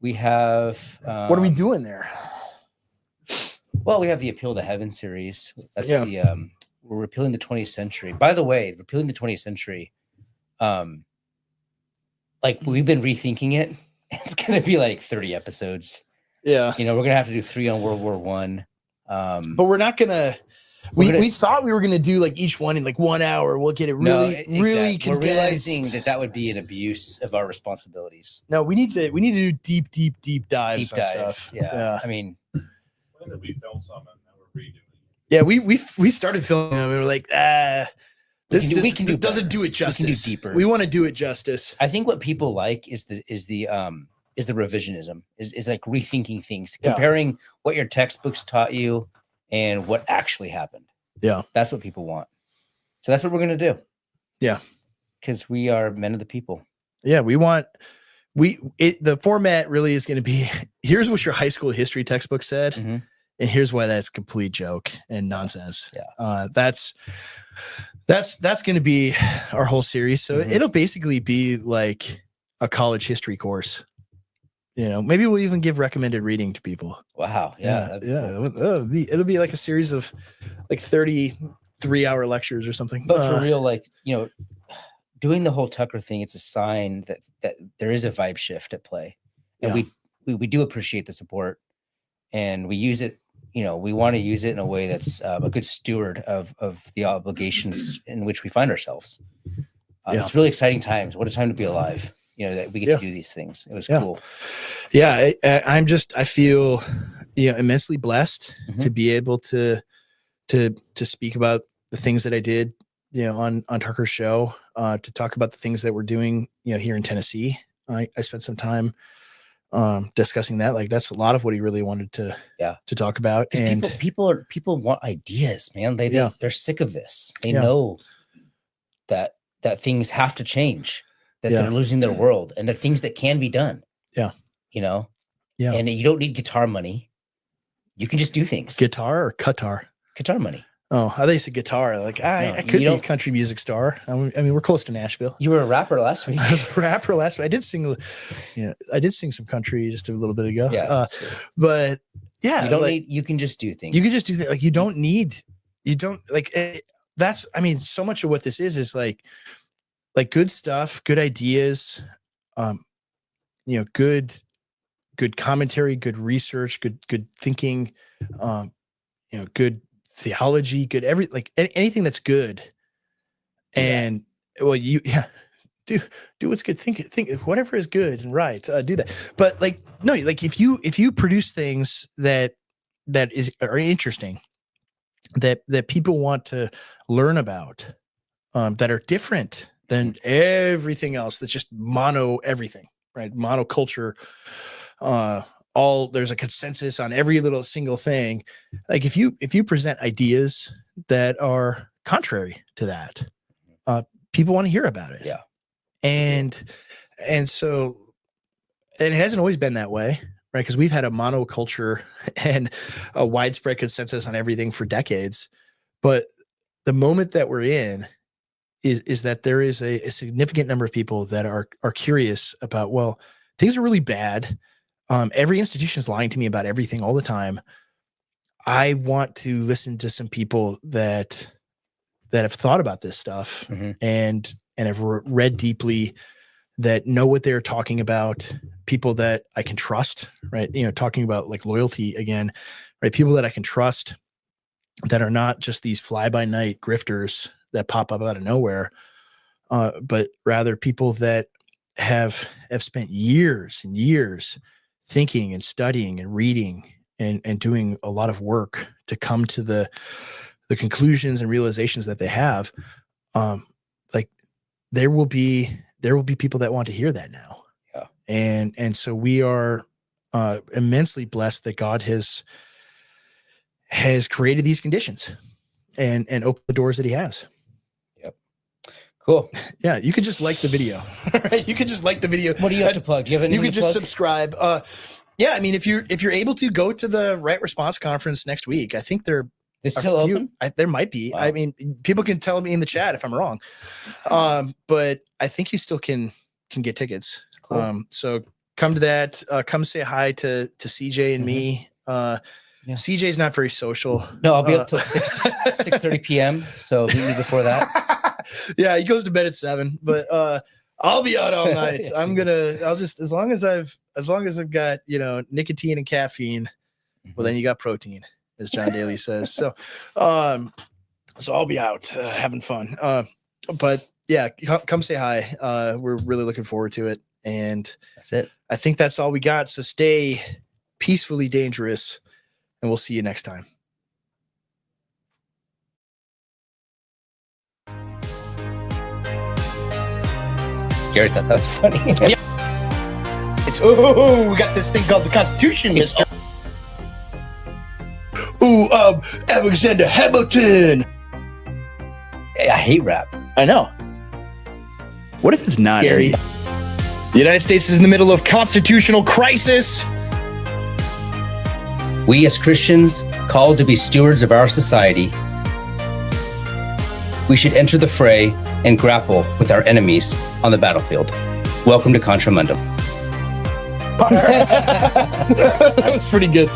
we have What are we doing there? Well, we have the Appeal to Heaven series. That's Yeah. the we're repealing the 20th century. By the way, repealing the 20th century, like we've been rethinking it. It's gonna be like 30 episodes. Yeah. You know, we're gonna have to do 3 on World War One. But we're not gonna. We thought we were gonna do like each one in like 1 hour. We'll get it really really We're condensed. realizing that would be an abuse of our responsibilities. No, we need to do deep dives Deep on dives. stuff. Yeah. I mean, When did we film some and now we're redoing it? Yeah, we started filming them and we were like, this do doesn't do it justice. We can do deeper. We want to do it justice. I think what people like is the revisionism, is like rethinking things, Yeah. comparing what your textbooks taught you and what actually happened. Yeah. That's what people want. So that's what we're going to do. Yeah. Because we are men of the people. Yeah, the format really is going to be, here's what your high school history textbook said, Mhm. and here's why that's a complete joke and nonsense. Yeah. That's going to be our whole series. So Mhm. it'll basically be like a college history course. You know, maybe we'll even give recommended reading to people. Wow. Yeah. It'll be like a series of like 33-hour lectures or something. But for real, like, you know, doing the whole Tucker thing, it's a sign that there is a vibe shift at play. And we do appreciate the support, and we use it. You know, we want to use it in a way that's a good steward of the obligations in which we find ourselves. It's really exciting times. What a time to be alive. You know, that we get to do these things. It was cool. Yeah, I feel, immensely blessed to be able to speak about the things that I did, on Tucker's show, to talk about the things that we're doing, here in Tennessee. I spent some time discussing that. Like, that's a lot of what he really wanted to talk about. And people want ideas, man. They're sick of this. They know that things have to change, that they're losing their world, and the things that can be done. Yeah. And you don't need guitar money. You can just do things. Guitar or Qatar? Guitar money. Oh, I thought you said guitar. Like, I could be a country music star. I mean, we're close to Nashville. You were a rapper last week. I was a rapper last week. I did sing some country just a little bit ago. Yeah. But yeah, you don't need, you can just do things. You can just do things. Like, that's, I mean, so much of what this is like good stuff, good ideas, good commentary, good research, good thinking, good theology, good anything that's good. And do what's good. Think whatever is good and right. Do that. But if you produce things that are interesting, that people want to learn about, that are different than everything else, that's just mono everything, right? Monoculture. There's a consensus on every little single thing. Like, if you present ideas that are contrary to that, people want to hear about it. Yeah. And so, and it hasn't always been that way, right? Because we've had a monoculture and a widespread consensus on everything for decades. But the moment that we're in is that there is a significant number of people that are curious about, well, things are really bad. Every institution is lying to me about everything all the time. I want to listen to some people that have thought about this stuff and have read deeply, that know what they're talking about, people that I can trust, right? Talking about like loyalty again, right? People that I can trust, that are not just these fly by night grifters that pop up out of nowhere, but rather people that have spent years and years thinking and studying and reading and doing a lot of work to come to the conclusions and realizations that they have. There will be people that want to hear that now. Yeah. And so we are immensely blessed that God has created these conditions and opened the doors that he has. Yep. Cool. Yeah, you could just like the video. Right? You could just like the video. What do you have to plug? Do you have anything You could to just plug? subscribe. Yeah, I mean, if you're able to go to the Right Response Conference next week, I think they're It's still open? there might be. Wow. I mean, people can tell me in the chat if I'm wrong. But I think you still can get tickets. Cool. So come to that. Come say hi to CJ and me. Yeah. CJ's not very social. No, I'll be up till 6:30 p.m. So meet me before that. Yeah, he goes to bed at 7, but I'll be out all night. Yes, I'll just as long as I've got, nicotine and caffeine, well, then you got protein, as John Daly says. So I'll be out having fun. But yeah, come say hi. We're really looking forward to it. And That's it. I think that's all we got. So stay peacefully dangerous, and we'll see you next time. Gary thought that was funny. It's we got this thing called the Constitution, mister. Alexander Hamilton. I hate rap. I know. What if it's not Gary? The United States is in the middle of constitutional crisis. We as Christians, called to be stewards of our society, we should enter the fray and grapple with our enemies on the battlefield. Welcome to Contra Mundum. That was pretty good.